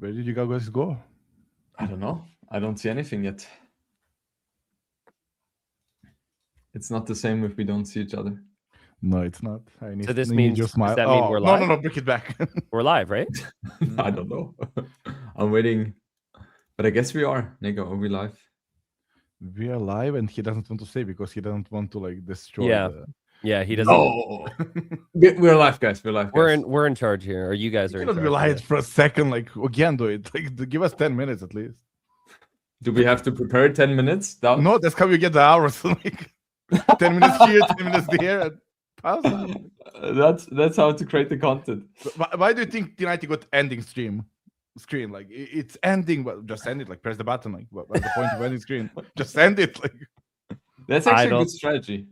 Where did you guys go? I don't know. I don't see anything yet. It's not the same if we don't see each other. No, it's not. I need, So this I need means, your does smile. that mean we're no, live? no, bring it back. We're live, right? I don't know. I'm waiting. But I guess we are. Nico, are we live? We are live, and he doesn't want to say because he doesn't want to like destroy. Yeah. The... Yeah, he doesn't. Oh, we're live, guys. We're live. Guys. We're in charge here, or you guys are in cannot charge. be live here. for a second. Like again, do it. Like give us 10 minutes at least. Do we have to prepare 10 minutes? Daut? No, that's how you get the hours. Like 10 minutes here, 10 minutes there, and pause. That's how to create the content. Why do you think T90 got ending screen? Like it's ending, but just end it. Like press the button. Like what's the point of ending screen? Just end it. Like that's actually a good strategy.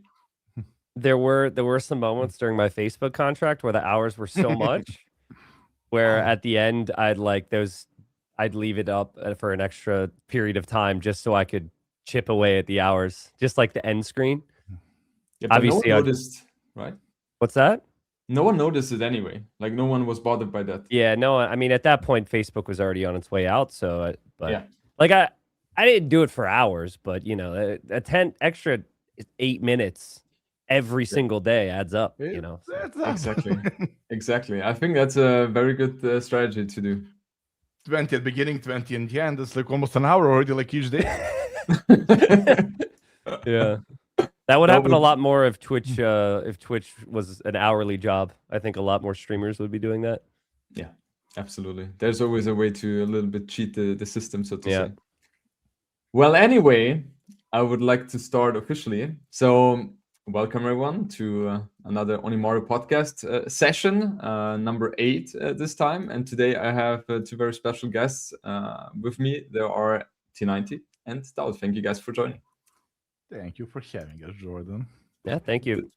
There were some moments during my Facebook contract where the hours were so much, where at the end I'd leave it up for an extra period of time just so I could chip away at the hours, just like the end screen. Yeah, Obviously, no one noticed, right? What's that? No one noticed it anyway. Like no one was bothered by that. Yeah, no. I mean, at that point, Facebook was already on its way out. So, yeah, like I didn't do it for hours, but you know, a 10 extra 8 minutes every single day adds up. You know, so. Exactly. I think that's a very good strategy to do. 20 at the beginning, 20 in the end. It's like almost an hour already, like each day. Yeah. That would happen a lot more if Twitch was an hourly job. I think a lot more streamers would be doing that. Yeah, absolutely. There's always a way to a little bit cheat the system, so to say. Well, anyway, I would like to start officially. So welcome everyone to another Onimaru podcast session, number 8 this time. And today I have 2 very special guests with me. There are T90 and Daut. Thank you guys for joining. Thank you for having us, Jordan. Yeah, thank you.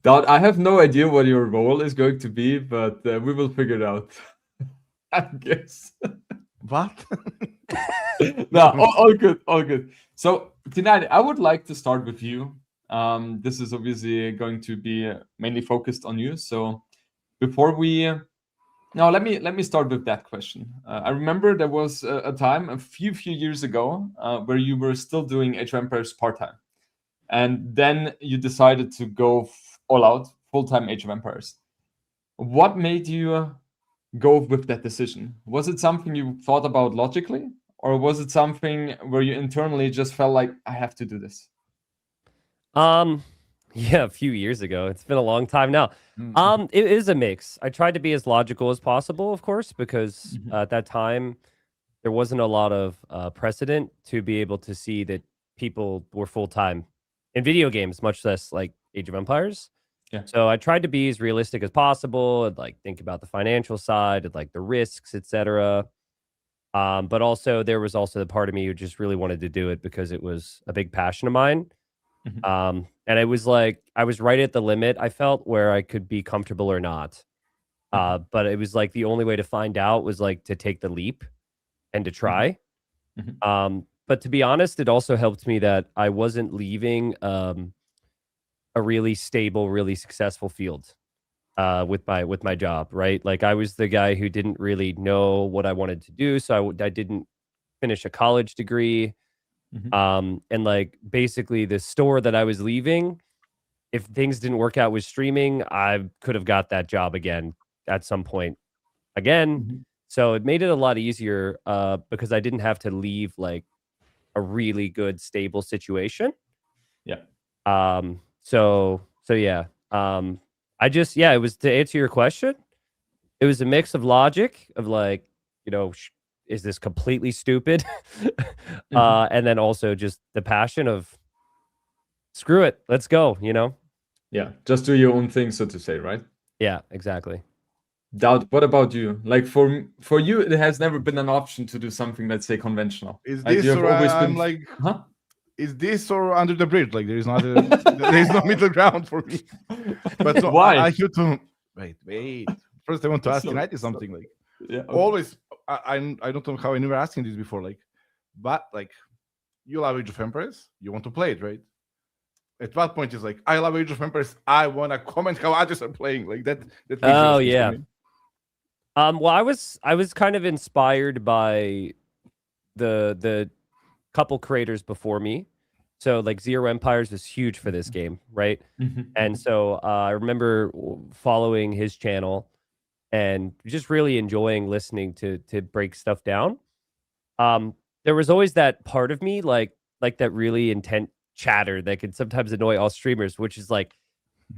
Daut, I have no idea what your role is going to be, but we will figure it out. I guess. What? No, all good, all good. So, T90, I would like to start with you. This is obviously going to be mainly focused on you. So, before we... Now, let me start with that question. I remember there was a time a few years ago where you were still doing Age of Empires part-time. And then you decided to go all out, full-time Age of Empires. What made you go with that decision? Was it something you thought about logically? Or was it something where you internally just felt like, I have to do this? Yeah, a few years ago. It's been a long time now. It is a mix. I tried to be as logical as possible, of course, because at that time, there wasn't a lot of precedent to be able to see that people were full-time in video games, much less like Age of Empires. Yeah. So I tried to be as realistic as possible and like think about the financial side and like the risks, etc. But also there was also the part of me who just really wanted to do it because it was a big passion of mine. And it was like I was right at the limit, I felt, where I could be comfortable or not. But it was like the only way to find out was like to take the leap and to try. But to be honest, it also helped me that I wasn't leaving a really stable, really successful field with my job, right? Like I was the guy who didn't really know what I wanted to do, so I didn't finish a college degree. And like basically the store that I was leaving, if things didn't work out with streaming, I could have got that job again at some point again. So it made it a lot easier because I didn't have to leave like a really good stable situation. So yeah. I just, it was, to answer your question, it was a mix of logic of like, you know, is this completely stupid? And then also just the passion of screw it, let's go, you know? Yeah, just do your own thing, so to say, right? Yeah, exactly. Daut, what about you? Like for you, it has never been an option to do something, let's say, conventional. Is like, this or I'm like, is this or under the bridge? Like there is not there is no middle ground for me. But so why? I should to wait. First, I want to ask T90 something. Like, always, I don't know how I never asking this before. Like, but like, you love Age of Empires, you want to play it, right? At what point is like, I love Age of Empires, I want to comment how others are playing, like that. Oh yeah. Well, I was kind of inspired by the couple creators before me. So like Zero Empires was huge for this game, right? And so I remember following his channel and just really enjoying listening to break stuff down. There was always that part of me, like that really intense chatter that could sometimes annoy all streamers, which is like,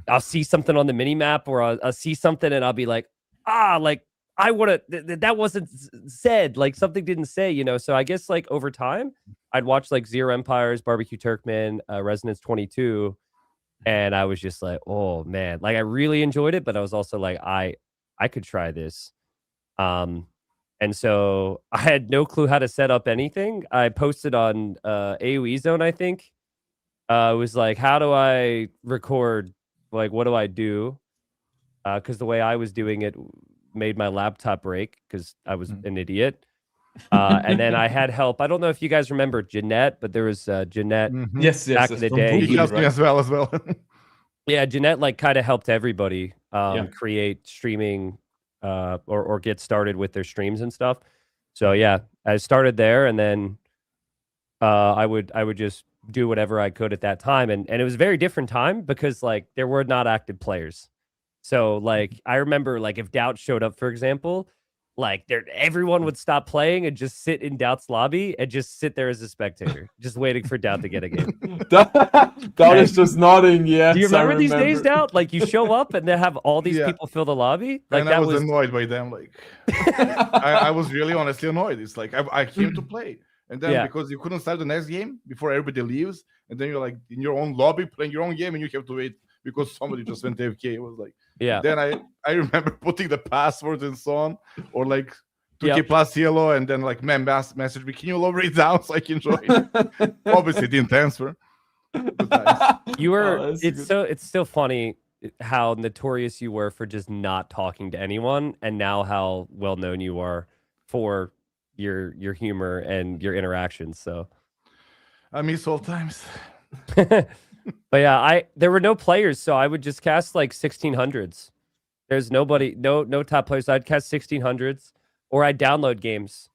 I'll see something on the mini map or I'll see something and I'll be like, like I would have, that wasn't said, like something didn't say, you know? So I guess like over time, I'd watch like Zero Empires, Barbecue Turkmen, Resonance 22. And I was just like, oh man, like I really enjoyed it, but I was also like, I could try this. And so I had no clue how to set up anything. I posted on AoE Zone, I think. It was like, how do I record? Like, what do I do? Because the way I was doing it made my laptop break because I was an idiot. And then I had help. I don't know if you guys remember Jeanette, but there was Jeanette yes, back in the day. He helped me as well. Yeah, Jeanette like kind of helped everybody create streaming or get started with their streams and stuff. So yeah, I started there, and then I would just do whatever I could at that time, and it was a very different time because like there were not active players. So like I remember like if Daut showed up, for example, like everyone would stop playing and just sit in Daut's lobby and just sit there as a spectator, just waiting for Daut to get a game. Daut is just nodding. Yes. Do you remember these days, Daut? Like you show up and they have all these people fill the lobby. Like and I was annoyed by them. Like I was really honestly annoyed. It's like I came to play, and then because you couldn't start the next game before everybody leaves, and then you're like in your own lobby playing your own game, and you have to wait because somebody just went AFK. It was like. Then I remember putting the passwords and so on, or like 2K plus yellow, and then like message me, can you lower it down so I can join? Obviously didn't answer. You were it's still funny how notorious you were for just not talking to anyone, and now how well known you are for your humor and your interactions. So I miss old times. But yeah, there were no players, so I would just cast like 1600s. There's nobody, no top players. I'd cast 1600s, or I'd download games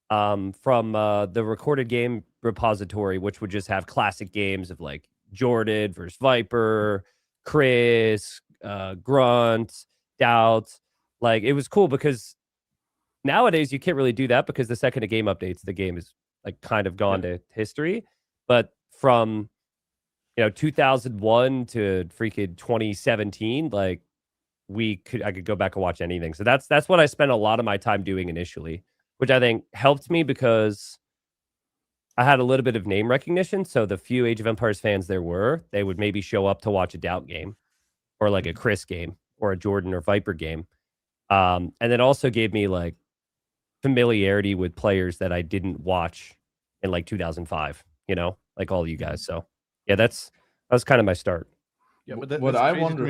from the recorded game repository, which would just have classic games of like Jordan versus Viper, Chris, Grunt, Daut. Like it was cool because nowadays you can't really do that because the second a game updates, the game is like kind of gone to history. But from 2001 to freaking 2017, like I could go back and watch anything. So that's what I spent a lot of my time doing initially, which I think helped me because I had a little bit of name recognition. So the few Age of Empires fans they would maybe show up to watch a Daut game or like a Chris game or a Jordan or Viper game. And then also gave me like familiarity with players that I didn't watch in like 2005, like all you guys. So yeah, that was kind of my start. Yeah, but what I wonder.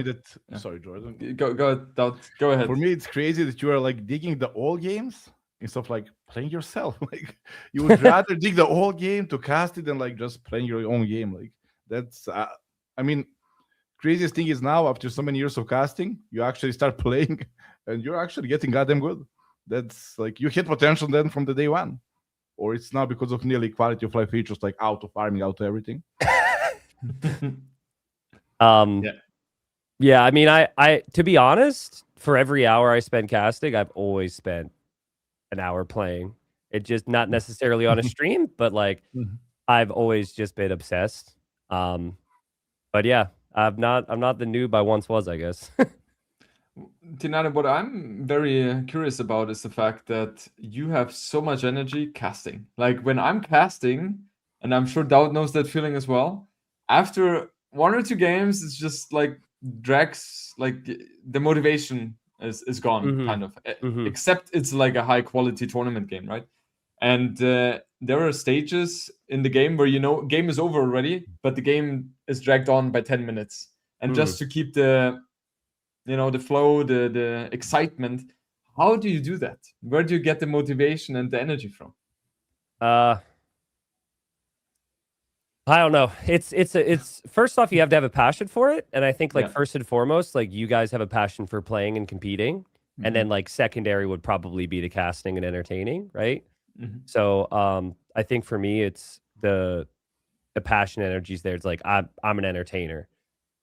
Sorry, Jordan. Go ahead. For me, it's crazy that you are like digging the old games instead of like playing yourself. Like you would rather dig the old game to cast it than like just playing your own game. Like that's, I mean, craziest thing is now after so many years of casting, you actually start playing, and you're actually getting goddamn good. That's like you hit potential then from the day one, or it's now because of nearly quality of life features like auto farming, auto everything. Yeah, I mean, I to be honest, for every hour I spend casting, I've always spent an hour playing. It just not necessarily on a stream, but like I've always just been obsessed. But yeah, I'm not the noob I once was, I guess. T90, what I'm very curious about is the fact that you have so much energy casting. Like when I'm casting, and I'm sure Daut knows that feeling as well, after 1 or 2 games, it's just like drags, like the motivation is gone, kind of. Except it's like a high quality tournament game, right? And there are stages in the game where game is over already, but the game is dragged on by 10 minutes. And just to keep the the flow, the excitement, how do you do that? Where do you get the motivation and the energy from? I don't know. It's first off, you have to have a passion for it. And I think like first and foremost, like you guys have a passion for playing and competing. And then like secondary would probably be the casting and entertaining, right? So I think for me, it's the passion and energy's there. It's like I'm an entertainer.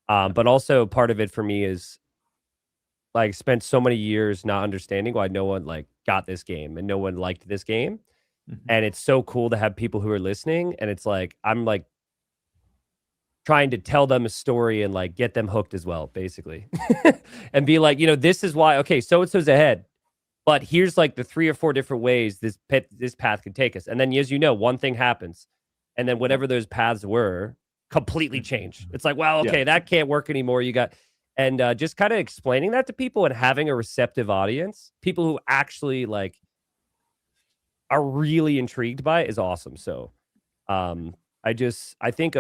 But also part of it for me is like spent so many years not understanding why no one like got this game and no one liked this game. And it's so cool to have people who are listening. And it's like I'm like trying to tell them a story and like get them hooked as well, basically. And be like, this is why, okay, so-and-so's ahead. But here's like the 3 or 4 different ways this path could take us. And then, as you know, one thing happens. And then whatever those paths were completely changed. It's like, well, okay, that can't work anymore. You got, and just kind of explaining that to people and having a receptive audience, people who actually like are really intrigued by it is awesome. So I think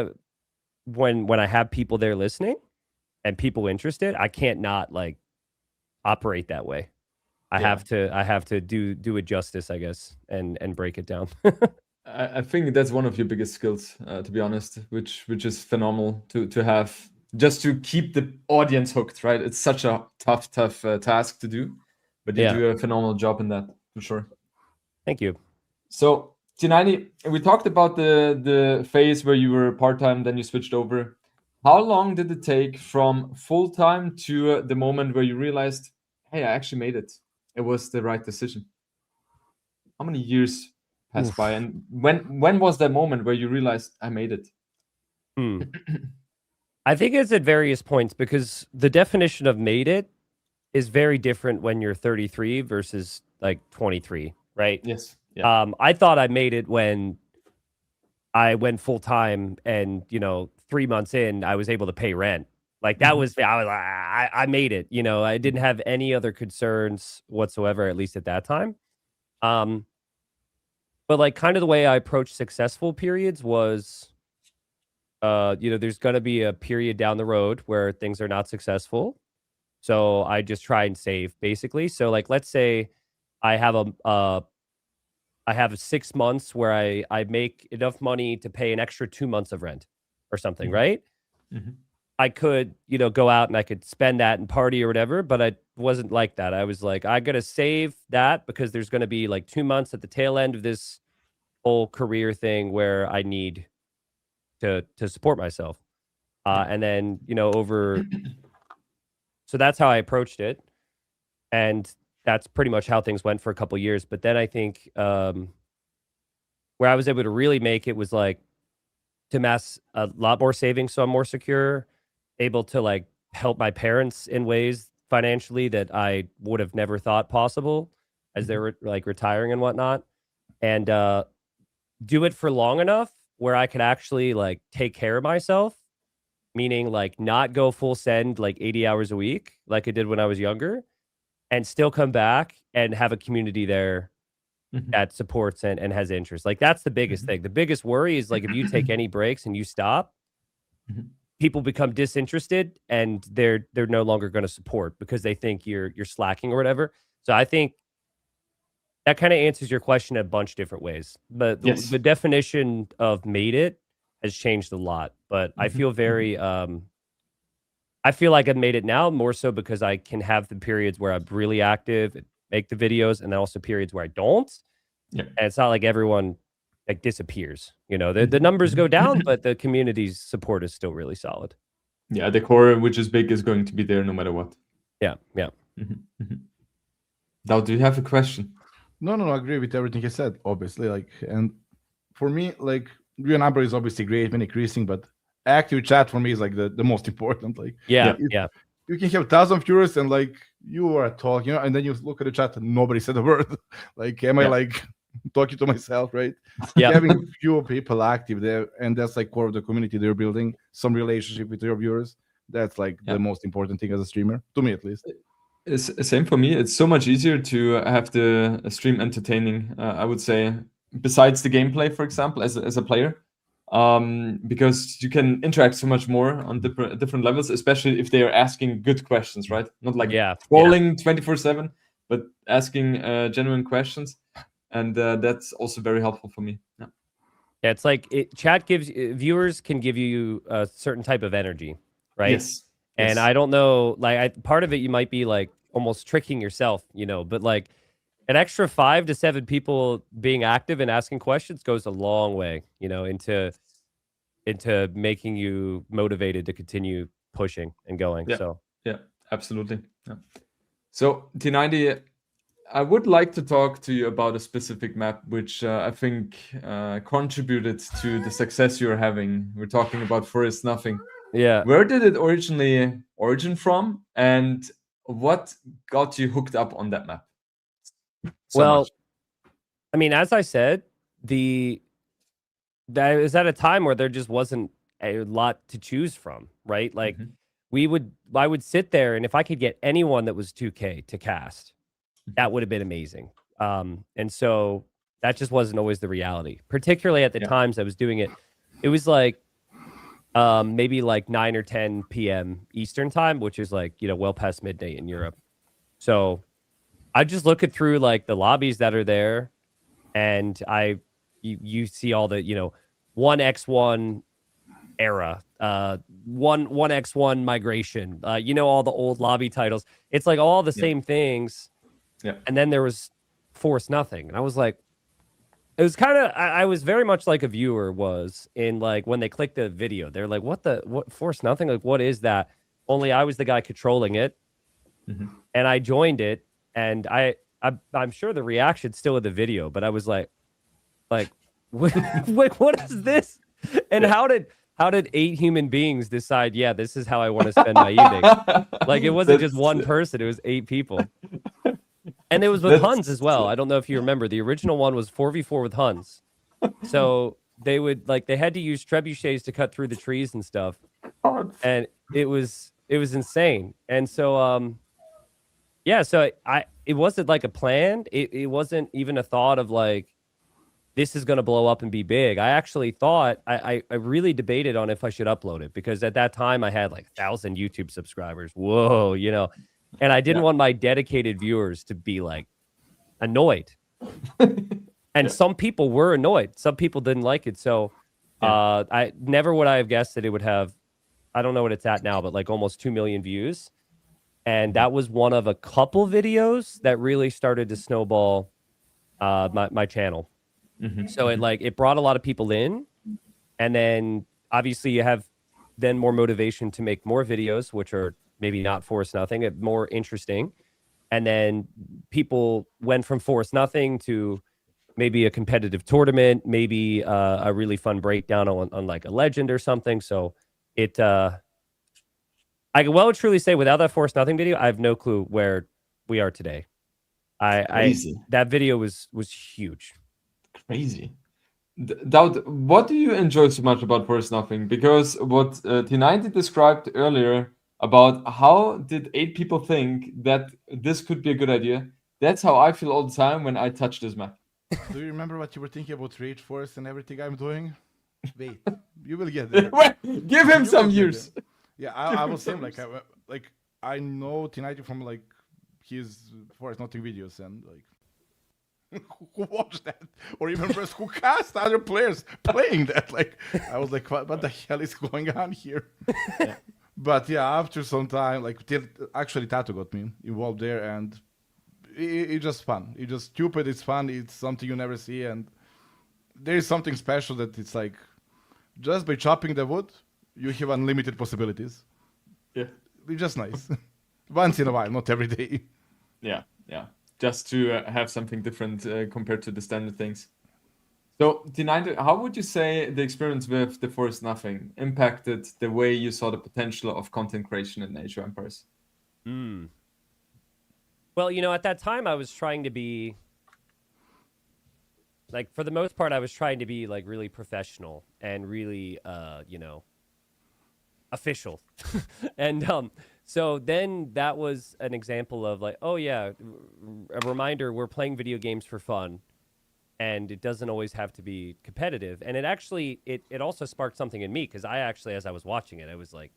when I have people there listening and people interested, I can't not like operate that way. I have to do it justice, I guess, and break it down. I think that's one of your biggest skills, to be honest, which is phenomenal to have, just to keep the audience hooked, right? It's such a tough task to do, but you do a phenomenal job in that, for sure. Thank you. So T90, we talked about the phase where you were part-time, then you switched over. How long did it take from full-time to the moment where you realized, hey, I actually made it? It was the right decision. How many years passed by, and when was that moment where you realized I made it? I think it's at various points, because the definition of made it is very different when you're 33 versus like 23, right? Yes. Yeah. I thought I made it when I went full time, and 3 months in, I was able to pay rent. Like that was, I made it. I didn't have any other concerns whatsoever, at least at that time. But like kind of the way I approached successful periods was, there's going to be a period down the road where things are not successful. So I just try and save, basically. So like, let's say I have 6 months where I make enough money to pay an extra 2 months of rent or something, right? I could, go out and I could spend that and party or whatever, but I wasn't like that. I was like, I got to save that because there's going to be like 2 months at the tail end of this whole career thing where I need to support myself. And then, so that's how I approached it. And that's pretty much how things went for a couple of years. But then I think where I was able to really make it was like to amass a lot more savings, so I'm more secure, able to like help my parents in ways financially that I would have never thought possible as they were like retiring and whatnot, and do it for long enough where I could actually like take care of myself, meaning like not go full send like 80 hours a week like I did when I was younger, and still come back and have a community there that supports and has interest. Like that's the biggest thing. The biggest worry is like if you take any breaks and you stop, people become disinterested and they're no longer going to support because they think you're slacking or whatever. So I think that kind of answers your question in a bunch of different ways. But the definition of made it has changed a lot. But I feel very I feel like I've made it now more so because I can have the periods where I'm really active and make the videos, and then also periods where I don't. Yeah. And it's not like everyone like disappears. The numbers go down, but the community's support is still really solid. Yeah, the core, which is big, is going to be there no matter what. Yeah. Now, do you have a question? No, I agree with everything you said, obviously. Like, and for me, like, your number is obviously great when increasing, but active chat for me is like the most important. Like, yeah. You can have 1,000 viewers and like you are talking, and then you look at the chat and nobody said a word. Like, am I like talking to myself, right? Yeah. Having few people active there, and that's like core of the community they're building, some relationship with your viewers. That's like the most important thing as a streamer, to me at least. It's same for me. It's so much easier to have the stream entertaining, I would say, besides the gameplay, for example, as a player. Because you can interact so much more on different levels, especially if they are asking good questions, right? Not like trolling 24/7, but asking genuine questions, and that's also very helpful for me. Yeah, it's like chat gives viewers can give you a certain type of energy, right? Yes. And I don't know, like part of it you might be like almost tricking yourself, but like an extra 5 to 7 people being active and asking questions goes a long way, into making you motivated to continue pushing and going. Yeah, absolutely. Yeah. So T90, I would like to talk to you about a specific map which I think contributed to the success you're having. We're talking about Forest Nothing. Yeah. Where did it origin from, and what got you hooked up on that map? I mean, as I said, that was at a time where there just wasn't a lot to choose from, right? Like I would sit there, and if I could get anyone that was 2K to cast, that would have been amazing. And so that just wasn't always the reality, particularly at the times I was doing it. It was like maybe like 9 or 10 p.m. Eastern time, which is like, well past midnight in Europe. So I just look it through like the lobbies that are there, and you see all the 1x1 era, 1x1 migration, all the old lobby titles. It's like all the same things. Yeah. And then there was Force Nothing, and I was like, it was kind of, I was very much like a viewer was in like when they clicked the video, they're like, what Force Nothing? Like, what is that? Only I was the guy controlling it, and I joined it, and I'm sure the reaction's still in the video, but I was like, what is this? And how did 8 human beings decide, yeah, this is how I want to spend my evening? Like, it wasn't just one person, it was 8 people. And it was with Huns as well. I don't know if you remember. The original one was 4v4 with Huns. So they would they had to use trebuchets to cut through the trees and stuff. And it was insane. And so so it wasn't like a plan. It wasn't even a thought of like, this is going to blow up and be big. I actually thought, I really debated on if I should upload it, because at that time I had like 1,000 YouTube subscribers. Whoa, and I didn't want my dedicated viewers to be like annoyed. And some people were annoyed. Some people didn't like it. So I never would I have guessed that it would have, I don't know what it's at now, but like almost 2 million views. And that was one of a couple videos that really started to snowball my channel. So it brought a lot of people in, and then obviously you have then more motivation to make more videos, which are maybe not Force Nothing, more interesting. And then people went from Force Nothing to maybe a competitive tournament, maybe a really fun breakdown on like a legend or something. So I can well truly say, without that Force Nothing video, I have no clue where we are today. That video was huge. Crazy. Daut, what do you enjoy so much about Force Nothing? Because what T90 described earlier about how did 8 people think that this could be a good idea, that's how I feel all the time when I touch this map. Do you remember what you were thinking about Rage Force and everything I'm doing? Wait, you will get there. Give him some years. Yeah, I was saying I know T90 from like his Force Nothing videos, and like who watched that, or even first who cast other players playing that. Like I was like, what the hell is going on here? Yeah. But yeah, after some time, like actually Tato got me involved there, and it's just fun. It's just stupid. It's fun. It's something you never see, and there is something special that it's like just by chopping the wood, you have unlimited possibilities. Yeah, it's just nice. Once in a while, not every day. Yeah. Just to have something different compared to the standard things. So, T90, how would you say the experience with the Force Nothing impacted the way you saw the potential of content creation in Age of Empires? Well, at that time I was trying to be, like, for the most part, I was trying to be like really professional and really, official. And so then that was an example of like, oh yeah, a reminder, we're playing video games for fun, and it doesn't always have to be competitive. And it actually, it also sparked something in me, because I actually, as I was watching it, I was like,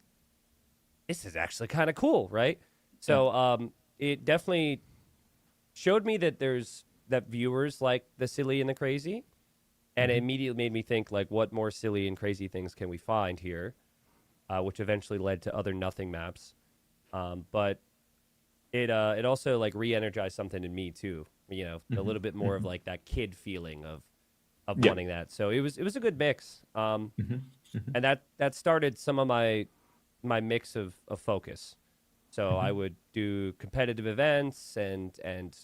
this is actually kind of cool, right? So it definitely showed me that that viewers like the silly and the crazy, and it immediately made me think, like, what more silly and crazy things can we find here, which eventually led to other Nothing maps. But it also like re-energized something in me too. You know, a little bit more of like that kid feeling of wanting that. So it was a good mix. And that started some of my mix of focus. So I would do competitive events and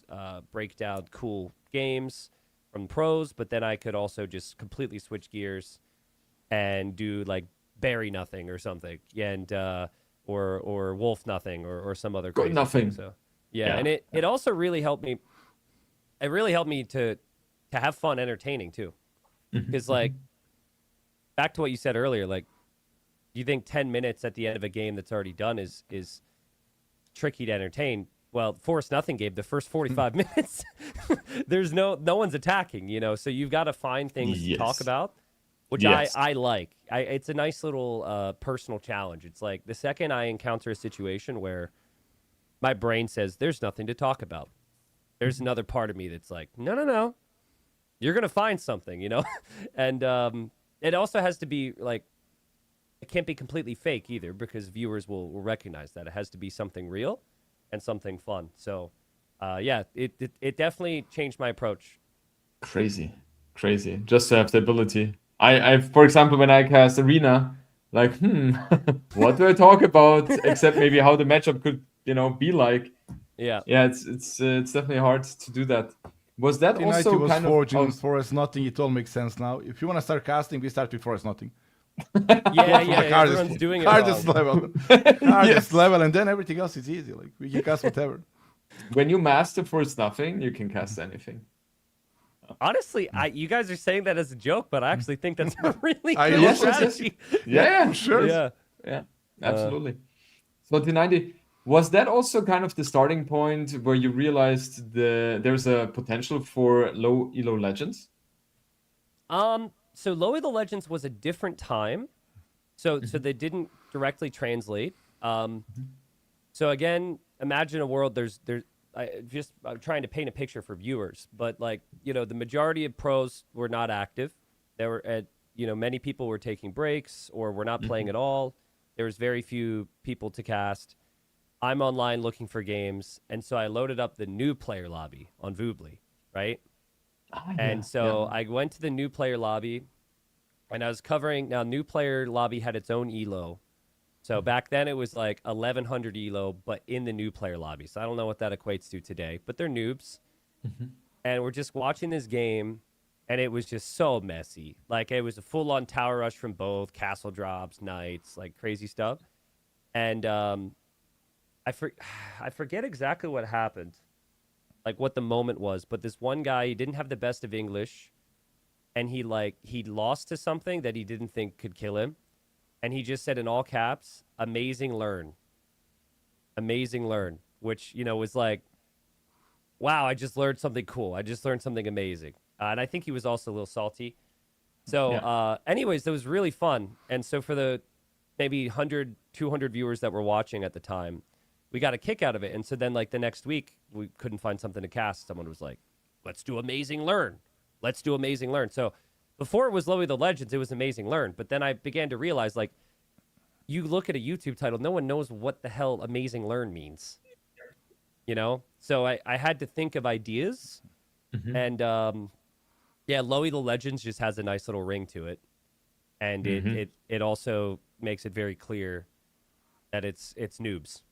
break down cool games from pros, but then I could also just completely switch gears and do like Berry Nothing or something, and or Wolf Nothing or some other crazy nothing. thing. So and it also really helped me. It really helped me to have fun entertaining too, because like back to what you said earlier, like you think 10 minutes at the end of a game that's already done is tricky to entertain. Well, Force Nothing game, the first 45 minutes, there's no one's attacking, you know, so you've got to find things to talk about, which I like. It's a nice little personal challenge. It's like the second I encounter a situation where my brain says there's nothing to talk about, there's another part of me that's like, no, you're going to find something, you know? And it also has to be like, it can't be completely fake either, because viewers will recognize that. It has to be something real and something fun. So, it definitely changed my approach. Crazy. Just to have the ability. I for example, when I cast Arena, like, what do I talk about? Except maybe how the matchup could, be like. Yeah. It's definitely hard to do that. Was that T90 also was kind forged in of Forest Nothing. It all makes sense now. If you want to start casting, we start with Forest Nothing. Everyone's doing it hardest wrong. level, and then everything else is easy. Like we can cast whatever. When you master Force Nothing, you can cast anything. Honestly, you guys are saying that as a joke, but I actually think that's a really good strategy. Yeah, sure. Yeah, absolutely. So T90, was that also kind of the starting point where you realized there's a potential for low elo legends? So Low Elo Legends was a different time. So they didn't directly translate. So again, imagine a world I'm trying to paint a picture for viewers, but like, the majority of pros were not active. There were many people were taking breaks or were not playing at all. There was very few people to cast. I'm online looking for games, and so I loaded up the new player lobby on Voobly, right? And so I went to the new player lobby, and I was covering. Now, new player lobby had its own elo. So back then it was like 1100 elo, but in the new player lobby. So I don't know what that equates to today, but they're noobs. And we're just watching this game, and it was just so messy. Like, it was a full-on tower rush from both, castle drops, knights, like crazy stuff. And I forget exactly what happened, like what the moment was, but this one guy, he didn't have the best of English, and he lost to something that he didn't think could kill him, and he just said in all caps, amazing learn, which was like, wow, I just learned something cool, I just learned something amazing. And I think he was also a little salty. So anyways, that was really fun. And so for the maybe 100 200 viewers that were watching at the time, we got a kick out of it. And so then, like, the next week, we couldn't find something to cast. Someone was like, let's do Amazing Learn. So before it was Lowy the Legends, it was Amazing Learn. But then I began to realize, like, you look at a YouTube title, no one knows what the hell Amazing Learn means. So I had to think of ideas. And, Lowy the Legends just has a nice little ring to it. And it also makes it very clear that it's noobs.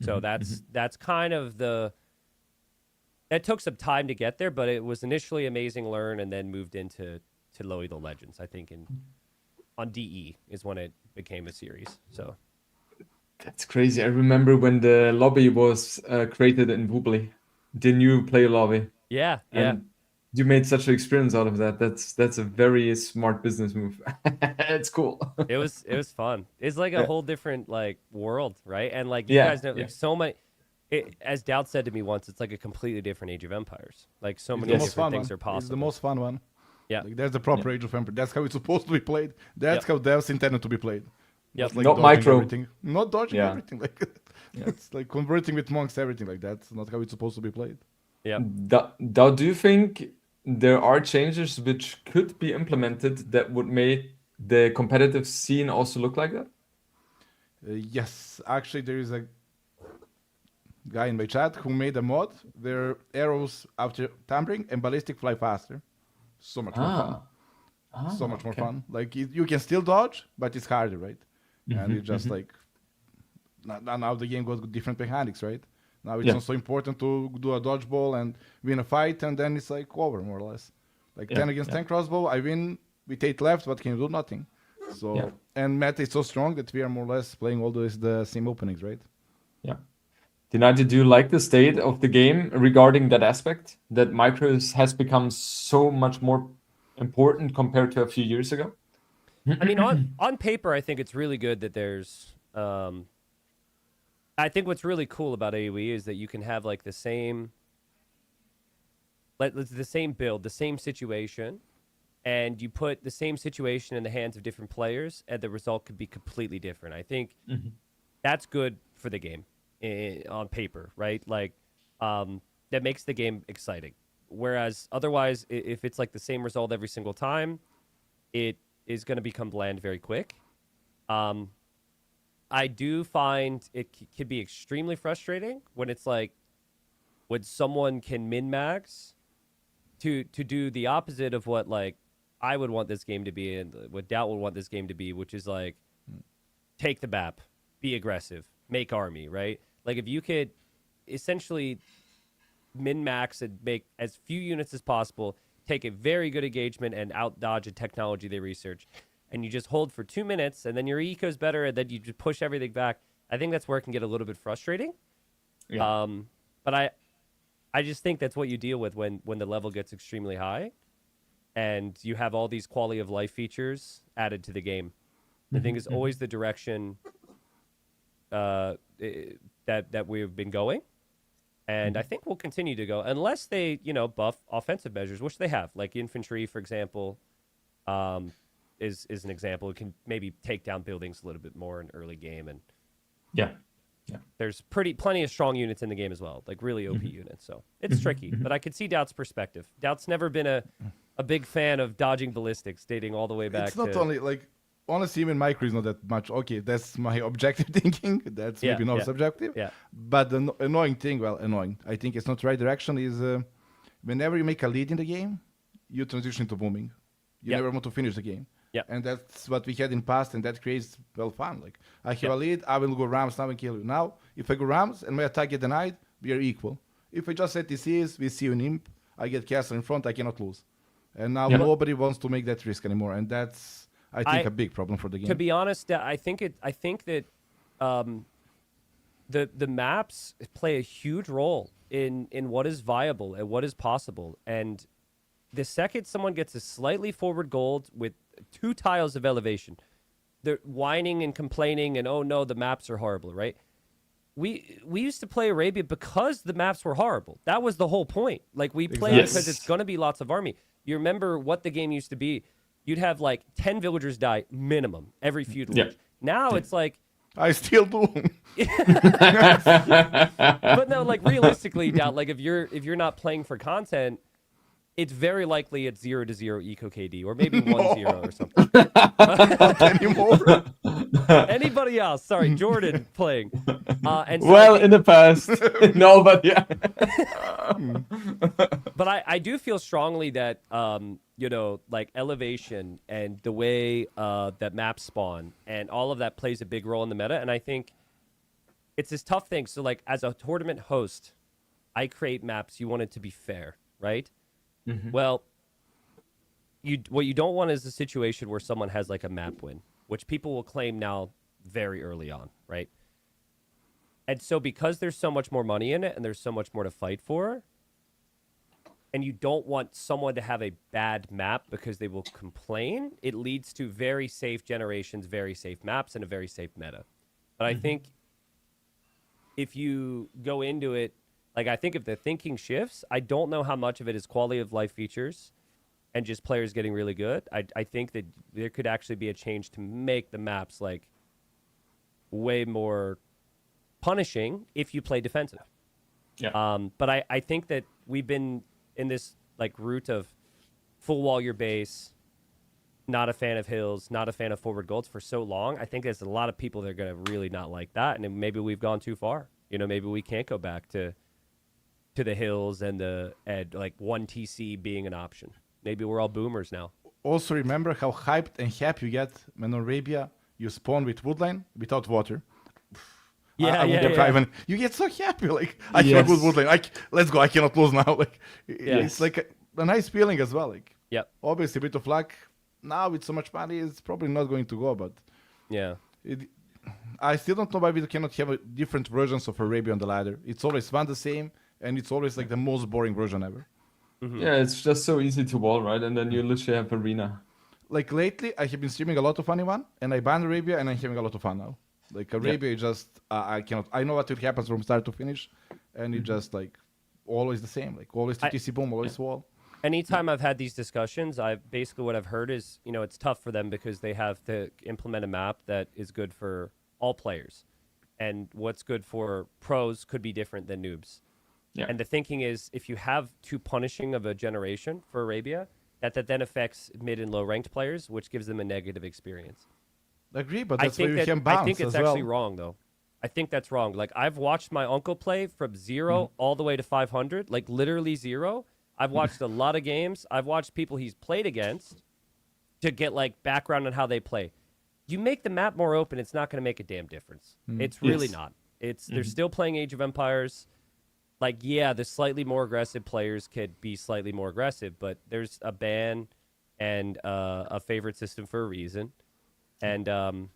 So that's kind of it took some time to get there, but it was initially Amazing Learn and then moved into Lowy the Legends. I think on DE is when it became a series. So that's crazy. I remember when the lobby was created in Woobly, the new player lobby. Yeah. You made such an experience out of that. That's a very smart business move. It's cool. It was fun. It's like a whole different like world, right? And like you guys know, like so many. As Daut said to me once, it's like a completely different Age of Empires. Like so many different things are possible. It's the most fun one. Yeah, like, that's the proper Age of Empires. That's how it's supposed to be played. That's how devs intended to be played. Yep. Like not micro. Everything. Not dodging everything. Like it's like converting with monks. Everything like that's not how it's supposed to be played. Yeah. Daut, do you think there are changes which could be implemented that would make the competitive scene also look like that? Yes, actually, there is guy in my chat who made a mod where arrows after tampering and ballistic fly faster. So much more fun. So much more fun. Like you can still dodge, but it's harder, right? And it's just like now the game goes with different mechanics, right? Now it's not so important to do a dodgeball and win a fight, and then it's like over more or less. Like 10 against 10 crossbow, I win with 8 left. What can you do? Nothing. So and meta is so strong that we are more or less playing all the same openings, right? Yeah. T90, do you like the state of the game regarding that aspect? That micros has become so much more important compared to a few years ago? I mean, on paper, I think it's really good that there's. I think what's really cool about AoE is that you can have like the same build, the same situation, and you put the same situation in the hands of different players, and the result could be completely different. I think that's good for the game on paper, right? Like that makes the game exciting. Whereas otherwise, if it's like the same result every single time, it is going to become bland very quick. I do find it can be extremely frustrating when it's like when someone can min-max to do the opposite of what like I would want this game to be and what Daut would want this game to be, which is like take the map, be aggressive, make army, right? Like if you could essentially min-max and make as few units as possible, take a very good engagement and out-dodge a technology they research, and you just hold for 2 minutes, and then your eco's better, and then you just push everything back. I think that's where it can get a little bit frustrating. Yeah. But I just think that's what you deal with when the level gets extremely high, and you have all these quality of life features added to the game. I think is always the direction that we've been going, and I think we'll continue to go unless they buff offensive measures, which they have, like infantry, for example. Is an example. It can maybe take down buildings a little bit more in early game, and there's plenty of strong units in the game as well, like really OP units. So it's tricky, but I could see Daut's perspective. Daut's never been a big fan of dodging ballistics, dating all the way back. It's not only like honestly, even micro is not that much. Okay, that's my objective thinking. That's maybe not subjective. Yeah. But the annoying thing, I think it's not the right direction. Is whenever you make a lead in the game, you transition to booming. You never want to finish the game. Yeah, and that's what we had in past, and that creates fun. Like I have a lead, I will go Rams now and kill you. Now, if I go Rams and my attack get denied, we are equal. If I just set TCs, we see an imp, I get castle in front, I cannot lose. And now nobody wants to make that risk anymore, and that's I think a big problem for the game. To be honest, I think that the maps play a huge role in what is viable and what is possible. And the second someone gets a slightly forward gold with 2 tiles of elevation, they're whining and complaining and, oh no, the maps are horrible, right? We used to play Arabia because the maps were horrible. That was the whole point. Like we play because it's going to be lots of army. You remember what the game used to be. You'd have like 10 villagers die minimum every feud village. Now it's like I still do. But no, like realistically, Daut, like if you're not playing for content, it's very likely it's 0-0 eco KD, or maybe 1-0 or something. Not anymore. Anybody else? Sorry, Jordan playing. And so in the past, no, but yeah. But I do feel strongly that like elevation and the way that maps spawn and all of that plays a big role in the meta. And I think it's this tough thing. So like as a tournament host, I create maps. You want it to be fair, right? Well, what you don't want is a situation where someone has like a map win, which people will claim now very early on, right? And so because there's so much more money in it and there's so much more to fight for, and you don't want someone to have a bad map because they will complain, it leads to very safe generations, very safe maps, and a very safe meta. But I think if you go into it, like, I think if the thinking shifts, I don't know how much of it is quality of life features and just players getting really good. I think that there could actually be a change to make the maps, like, way more punishing if you play defensive. Yeah. But I think that we've been in this, like, route of full wall your base, not a fan of hills, not a fan of forward golds for so long. I think there's a lot of people that are going to really not like that, and maybe we've gone too far. maybe we can't go back to the hills and like 1 TC being an option. Maybe we're all boomers now. Also, remember how hyped and happy you get when on Arabia you spawn with woodline without water. Yeah. You get so happy, like I have a good woodline. Let's go. I cannot lose now. Like it's like a nice feeling as well. Like obviously a bit of luck. Now with so much money, it's probably not going to go. But I still don't know why we cannot have different versions of Arabia on the ladder. It's always one the same, and it's always like the most boring version ever. Mm-hmm. Yeah, it's just so easy to wall, right? And then you literally have arena. Like lately, I have been streaming a lot of Funny One, and I banned Arabia, and I'm having a lot of fun now. Like Arabia is just I cannot. I know what will happen from start to finish, and it's just like always the same. Like always TTC boom, always wall. Anytime I've had these discussions, what I've heard is it's tough for them because they have to implement a map that is good for all players, and what's good for pros could be different than noobs. Yeah. And the thinking is, if you have too punishing of a generation for Arabia, that then affects mid and low ranked players, which gives them a negative experience. I agree, but that's where you can bounce. I think it's actually wrong, though. I think that's wrong. Like, I've watched my uncle play from 0 all the way to 500, like literally 0. I've watched a lot of games. I've watched people he's played against to get like background on how they play. You make the map more open, it's not going to make a damn difference. It's really not. They're still playing Age of Empires. Like, the slightly more aggressive players could be slightly more aggressive, but there's a ban and a favorite system for a reason. And I'm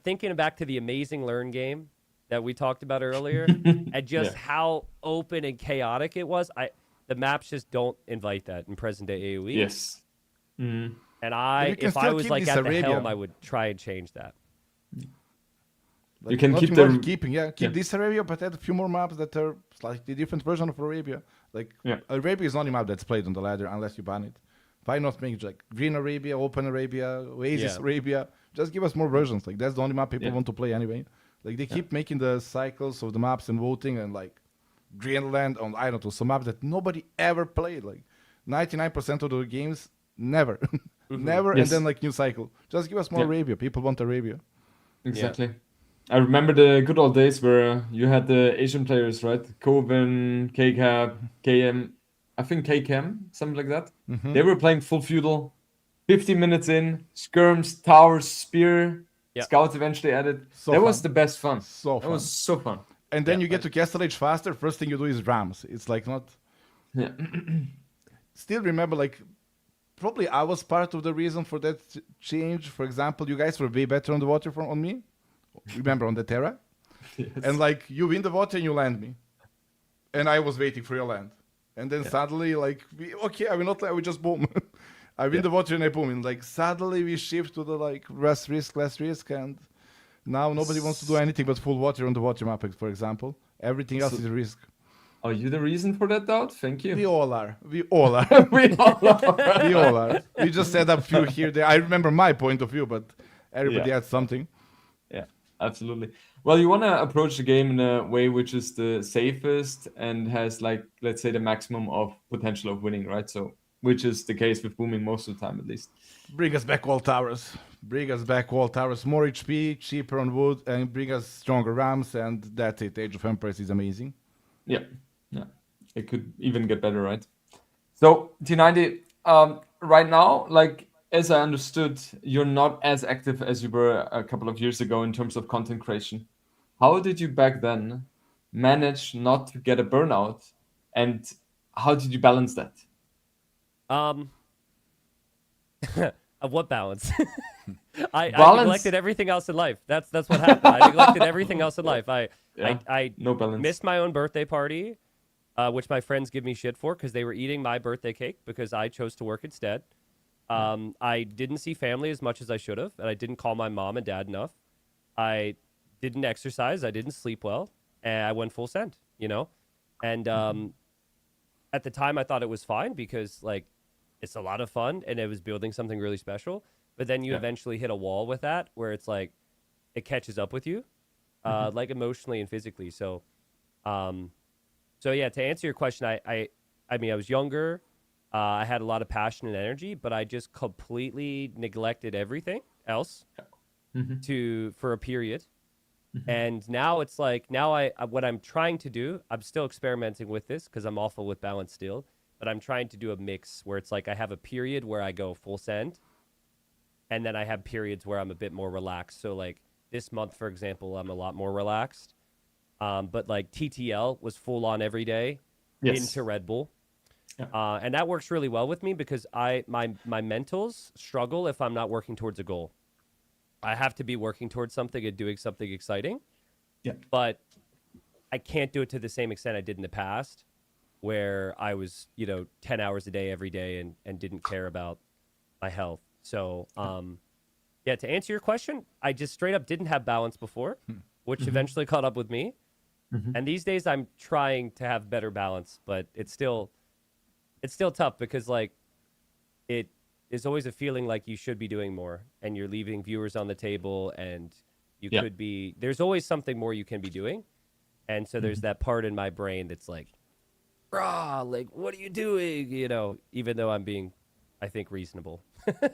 thinking back to the Amazing Learn game that we talked about earlier, and just how open and chaotic it was. The maps just don't invite that in present day AoE. Yes. And if I was like at the helm, I would try and change that. Like, you can keep this Arabia, but add a few more maps that are slightly different version of Arabia. Like Arabia is not a map that's played on the ladder unless you ban it. Why not make like Green Arabia, Open Arabia, Oasis Arabia? Just give us more versions. Like that's the only map people want to play anyway. Like they keep making the cycles of the maps and voting, and like Greenland on I don't know some maps that nobody ever played. Like 99% of the games never, never, and then like new cycle. Just give us more Arabia. People want Arabia. Exactly. I remember the good old days where you had the Asian players, right? Coven, KCAP, KM, I think KCAM, something like that. They were playing full feudal, 50 minutes in, skirms, towers, spear, scouts eventually added. That was the best fun. That was so fun. And then you get to Castle Age faster. First thing you do is Rams. It's like not... Yeah. Still remember, like, probably I was part of the reason for that change. For example, you guys were way better on the water on me. Remember on the Hera? Yes. And like you win the water and you land me. And I was waiting for your land. And then suddenly like, I will not land, we just boom. I win the water and I boom. And like suddenly we shift to the like less risk. And now nobody wants to do anything but full water on the water map, for example. Everything else is risk. Are you the reason for that, Daut? Thank you. We all are. We all are. We all are. We just set up few here, there. I remember my point of view, but everybody had something. Yeah, absolutely. Well, you want to approach the game in a way which is the safest and has, like, let's say, the maximum of potential of winning, right? So, which is the case with booming most of the time, at least. Bring us back wall towers. More HP, cheaper on wood, and bring us stronger rams, and that's it. Age of Empires is amazing. Yeah. It could even get better, right? So, T90, right now, like, as I understood, you're not as active as you were a couple of years ago in terms of content creation. How did you back then manage not to get a burnout, and how did you balance that? What balance? I neglected everything else in life. That's what happened. I neglected everything else in life. I no balance. Missed my own birthday party, which my friends give me shit for because they were eating my birthday cake because I chose to work instead. I didn't see family as much as I should have, and I didn't call my mom and dad enough. I didn't exercise. I didn't sleep well, and I went full send, And at the time, I thought it was fine because, like, it's a lot of fun, and it was building something really special. But then you eventually hit a wall with that where it's like it catches up with you, like emotionally and physically. So yeah, to answer your question, I mean, I was younger. I had a lot of passion and energy, but I just completely neglected everything else for a period. And now it's like, what I'm trying to do, I'm still experimenting with this because I'm awful with balance still, but I'm trying to do a mix where it's like I have a period where I go full send, and then I have periods where I'm a bit more relaxed. So like this month, for example, I'm a lot more relaxed. But like TTL was full on every day into Red Bull. Yeah. And that works really well with me because my mentals struggle if I'm not working towards a goal. I have to be working towards something and doing something exciting. Yeah. But I can't do it to the same extent I did in the past, where I was, 10 hours a day every day and didn't care about my health. So, to answer your question, I just straight up didn't have balance before, which eventually caught up with me. And these days I'm trying to have better balance, but it's still tough because like it is always a feeling like you should be doing more and you're leaving viewers on the table and you could be, there's always something more you can be doing. And so there's that part in my brain that's like, like, what are you doing? Even though I'm being, I think, reasonable.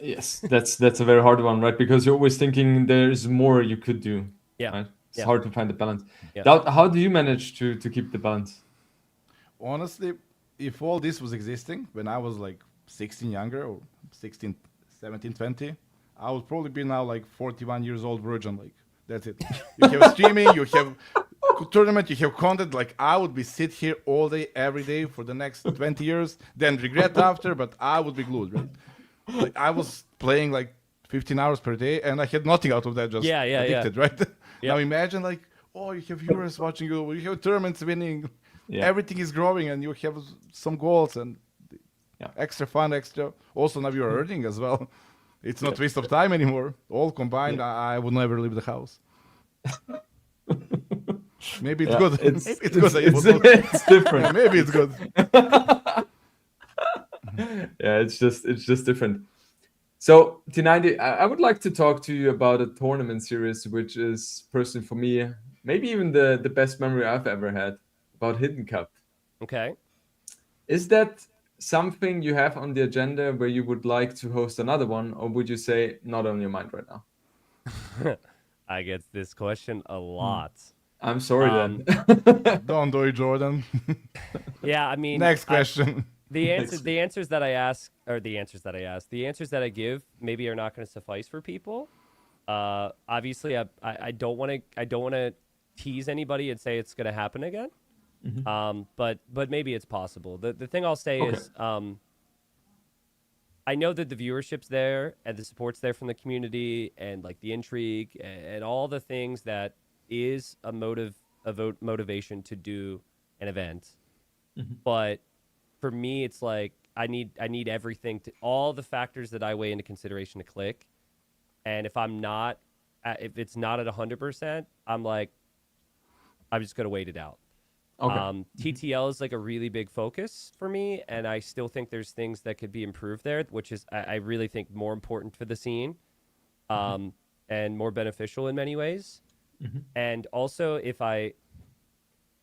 Yes, that's a very hard one, right? Because you're always thinking there's more you could do. Yeah. Right? It's hard to find the balance. Yeah. Daut, how do you manage to keep the balance? Honestly, if all this was existing when I was like 16 younger or 16, 17, 20, I would probably be now like 41 years old virgin. Like, that's it. You have streaming, you have tournament, you have content. Like, I would be sit here all day, every day for the next 20 years, then regret after, but I would be glued, right? Like, I was playing like 15 hours per day and I had nothing out of that, just addicted, right? Now imagine like, oh, you have viewers watching you, you have tournaments winning, everything is growing and you have some goals and extra fun, also now you're earning as well. It's not waste of time anymore. All combined, I would never leave the house. Maybe it's good. It's good. It's different. Yeah, maybe it's good. It's just different. So T90, I would like to talk to you about a tournament series, which is personally for me, maybe even the best memory I've ever had, about Hidden Cup. Okay. Is that something you have on the agenda where you would like to host another one, or would you say not on your mind right now? I get this question a lot. I'm sorry then. Don't do it, Jordan. Yeah, I mean, next question. The answers that I give maybe are not going to suffice for people. Obviously, I don't want to tease anybody and say it's going to happen again. But maybe it's possible. The thing I'll say is, I know that the viewership's there and the support's there from the community and like the intrigue and all the things that is a motivation to do an event. But for me, it's like I need everything to all the factors that I weigh into consideration to click. And if it's not at 100%, I'm like, I'm just gonna wait it out. Okay. TTL is like a really big focus for me, and I still think there's things that could be improved there, which is I really think more important for the scene, and more beneficial in many ways. And also,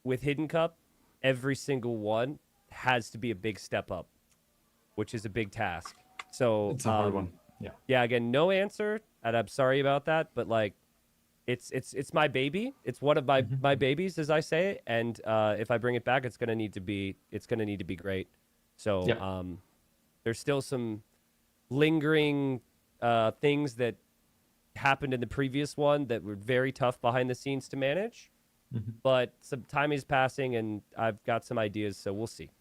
with Hidden Cup, every single one has to be a big step up, which is a big task. So it's a hard one. Yeah. Again, no answer, and I'm sorry about that, but like, it's my baby. It's one of my babies, as I say. And if I bring it back, it's gonna need to be great. So there's still some lingering things that happened in the previous one that were very tough behind the scenes to manage. But some time is passing, and I've got some ideas. So we'll see.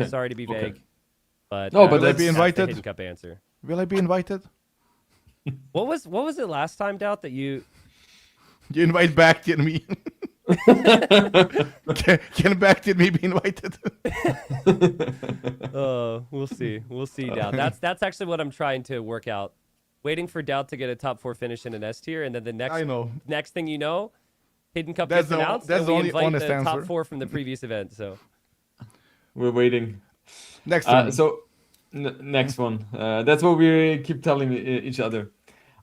Sorry to be vague, but no, but will I be invited? Hidden Cup answer. Will I be invited? What was it last time, Daut, that you invite back in me? Can back in me be invited? We'll see, Daut. That's actually what I'm trying to work out. Waiting for Daut to get a top 4 finish in an S tier, and then the next thing you know, Hidden Cup gets announced. That's and the we only invite honest the answer. top 4 from the previous event. So we're waiting. Next next one. That's what we keep telling each other.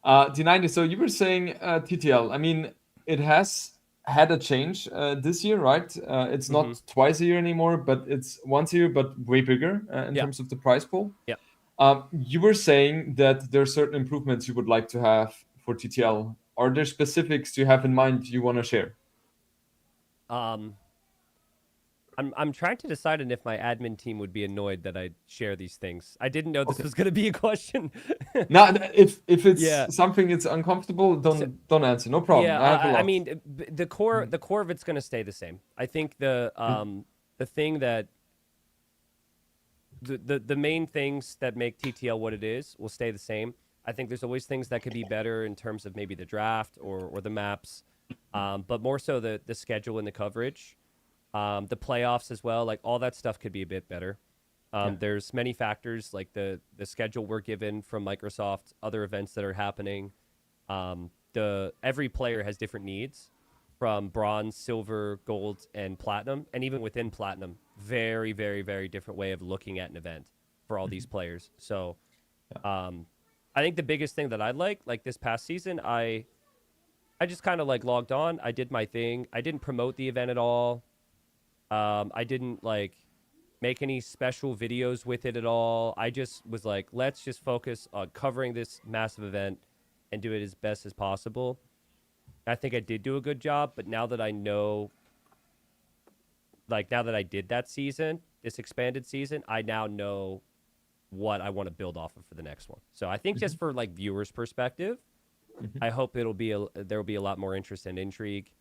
T90. So you were saying TTL. I mean, it has had a change this year, right? It's not twice a year anymore, but it's once a year, but way bigger in terms of the prize pool. Yeah. You were saying that there are certain improvements you would like to have for TTL. are there specifics you have in mind you want to share? I'm trying to decide on if my admin team would be annoyed that I share these things. I didn't know this was going to be a question. No, if it's something it's uncomfortable, don't answer. No problem. Yeah, I have a lot. I mean, the core of it's going to stay the same. I think the thing that the main things that make TTL what it is will stay the same. I think there's always things that could be better in terms of maybe the draft or the maps, but more so the schedule and the coverage. The playoffs as well, like all that stuff could be a bit better. There's many factors like the schedule we're given from Microsoft, other events that are happening. Every player has different needs from bronze, silver, gold, and platinum. And even within platinum, very, very, very different way of looking at an event for all these players. So I think the biggest thing that I like this past season, I just kind of like logged on. I did my thing. I didn't promote the event at all. I didn't like make any special videos with it at all. I just was like, let's just focus on covering this massive event and do it as best as possible. I think I did do a good job, but now that I know, like now that I did that season, this expanded season, I now know what I want to build off of for the next one. So I think just for like viewers' perspective, I hope there will be a lot more interest and intrigue.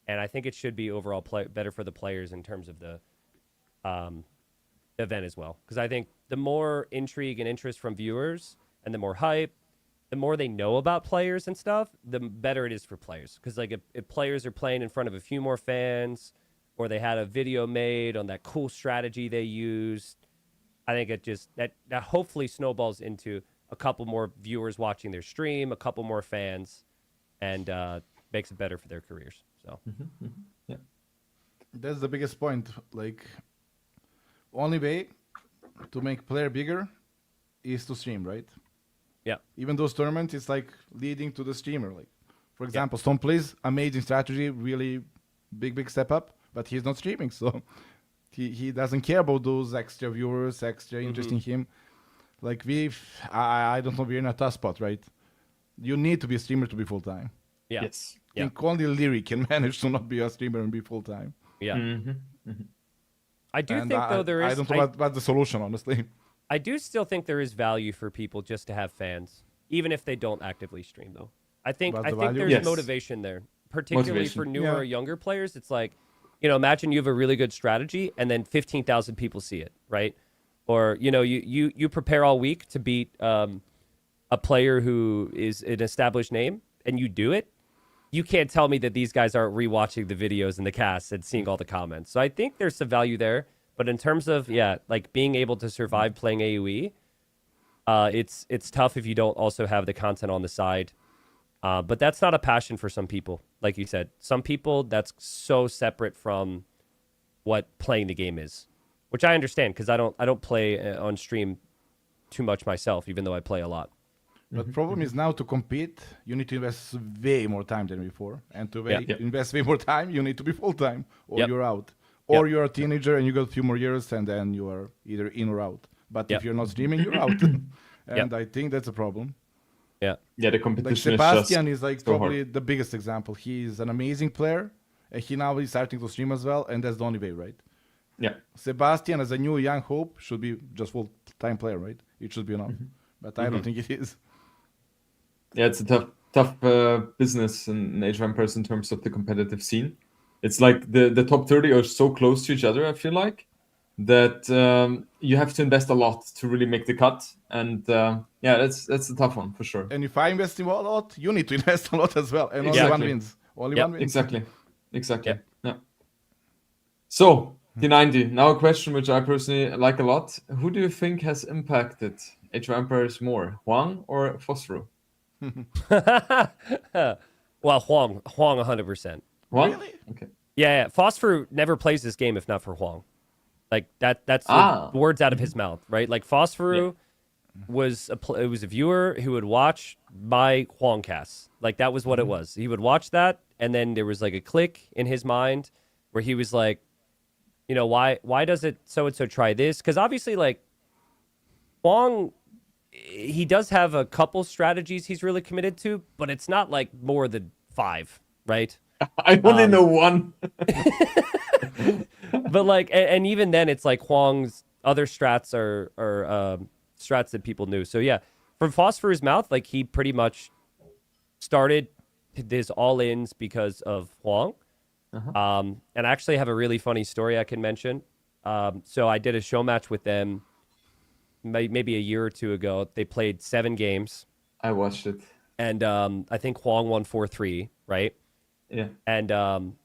And I think it should be overall better for the players in terms of the event as well. Because I think the more intrigue and interest from viewers and the more hype, the more they know about players and stuff, the better it is for players. Because like if players are playing in front of a few more fans or they had a video made on that cool strategy they used, I think it just that hopefully snowballs into a couple more viewers watching their stream, a couple more fans, and makes it better for their careers. So, yeah, that's the biggest point. Like, only way to make player bigger is to stream, right? Yeah. Even those tournaments, it's like leading to the streamer. Like, for example, Stone plays amazing strategy, really big step up, but he's not streaming, so he doesn't care about those extra viewers, extra interest in him. Like I don't know, we're in a tough spot, right? You need to be a streamer to be full time. Yeah. Yes. I think only Lyric can manage to not be a streamer and be full time. Yeah. I do think though there is. I don't know what's the solution, honestly. I do still think there is value for people just to have fans, even if they don't actively stream though. I think there's motivation there, particularly for newer or younger players. It's like, imagine you have a really good strategy and then 15,000 people see it, right? Or you prepare all week to beat a player who is an established name, and you do it. You can't tell me that these guys aren't rewatching the videos and the casts and seeing all the comments. So I think there's some value there. But in terms of like being able to survive playing AoE, it's tough if you don't also have the content on the side. But that's not a passion for some people, like you said. Some people, that's so separate from what playing the game is, which I understand because I don't play on stream too much myself, even though I play a lot. But the problem is now to compete, you need to invest way more time than before. And to invest way more time, you need to be full-time or you're out. Or you're a teenager and you got a few more years and then you are either in or out. But if you're not streaming, you're out. And I think that's a problem. Yeah, the competition like Sebastian is like so probably hard. The biggest example. He's an amazing player. And he now is starting to stream as well. And that's the only way, right? Yeah. Sebastian, as a new young hope, should be just full-time player, right? It should be enough. But I don't think it is. Yeah, it's a tough business in Age of Empires in terms of the competitive scene. It's like the top 30 are so close to each other, I feel like, that you have to invest a lot to really make the cut. And that's a tough one for sure. And if I invest in a lot, you need to invest a lot as well. And only one wins. Only one wins. Exactly. Yeah. So, T90, now a question which I personally like a lot. Who do you think has impacted Age of Empires more, Hoang or Phosphorus? Well, Hoang 100%. Hoang? Really? Okay. Yeah. Phosphor never plays this game if not for Hoang. Like that's the words out of his mouth, right? Like Phosphor was a viewer who would watch my Hoang casts. Like that was what it was. He would watch that, and then there was like a click in his mind where he was like, why does it so and so try this? Because obviously, like Hoang he does have a couple strategies he's really committed to, but it's not like more than 5, right? I only know one. But like, and even then, it's like Hoang's other strats are strats that people knew. So yeah, from Phosphorus' mouth, like he pretty much started his all-ins because of Hoang. And I actually have a really funny story I can mention. So I did a show match with them maybe a year or two ago. They played 7 games. I watched it. And I think Hoang won 4-3, right? Yeah. And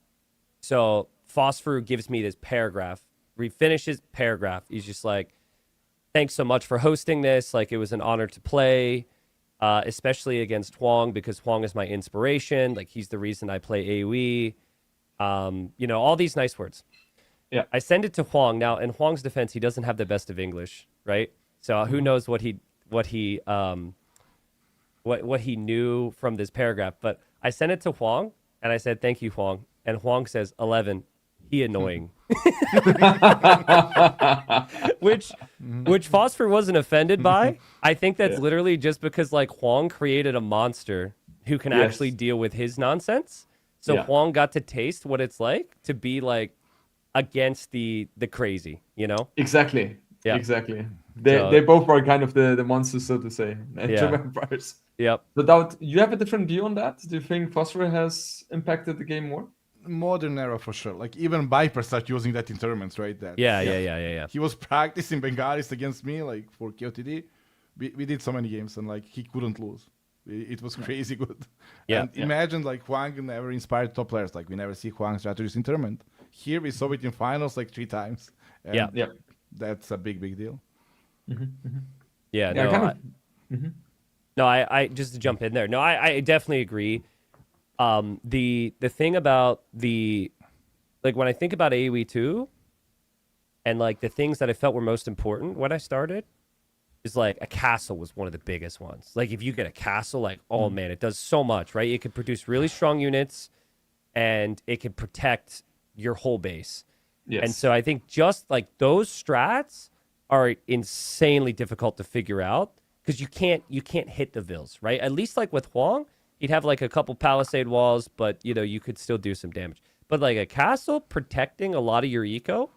so Phosphor gives me this paragraph. We finish his paragraph. He's just like, thanks so much for hosting this. Like, it was an honor to play, especially against Hoang, because Hoang is my inspiration. Like, he's the reason I play AoE. All these nice words. Yeah. I send it to Hoang. Now, in Hoang's defense, he doesn't have the best of English, right? So who knows what he knew from this paragraph. But I sent it to Hoang, and I said, thank you, Hoang. And Hoang says, 11, he annoying. which Phosphor wasn't offended by. I think that's literally just because like Hoang created a monster who can actually deal with his nonsense. So Hoang got to taste what it's like to be like against the crazy, you know? Exactly. Yeah. Exactly. They both are kind of the monsters, so to say. Yeah. Vampires. Yep. So Daut, you have a different view on that? Do you think Phosphor has impacted the game more? Modern era for sure. Like even Viper started using that in tournaments, right? Yeah. He was practicing Bengalis against me, like for KOTD. We did so many games and like he couldn't lose. It was crazy good. Yeah. And imagine like Hoang never inspired top players. Like we never see Hoang strategies in tournament. Here we saw it in finals like 3 times. And that's a big deal. Yeah. No, I just to jump in there. No, I definitely agree. The thing about when I think about AoE 2 and like the things that I felt were most important when I started is like a castle was one of the biggest ones. Like if you get a castle, like, oh man, it does so much, right? It could produce really strong units and it could protect your whole base. Yes. And so I think just like those strats are insanely difficult to figure out because you can't hit the vills, right? At least like with Hoang, he'd have like a couple palisade walls, but you could still do some damage. But like a castle protecting a lot of your eco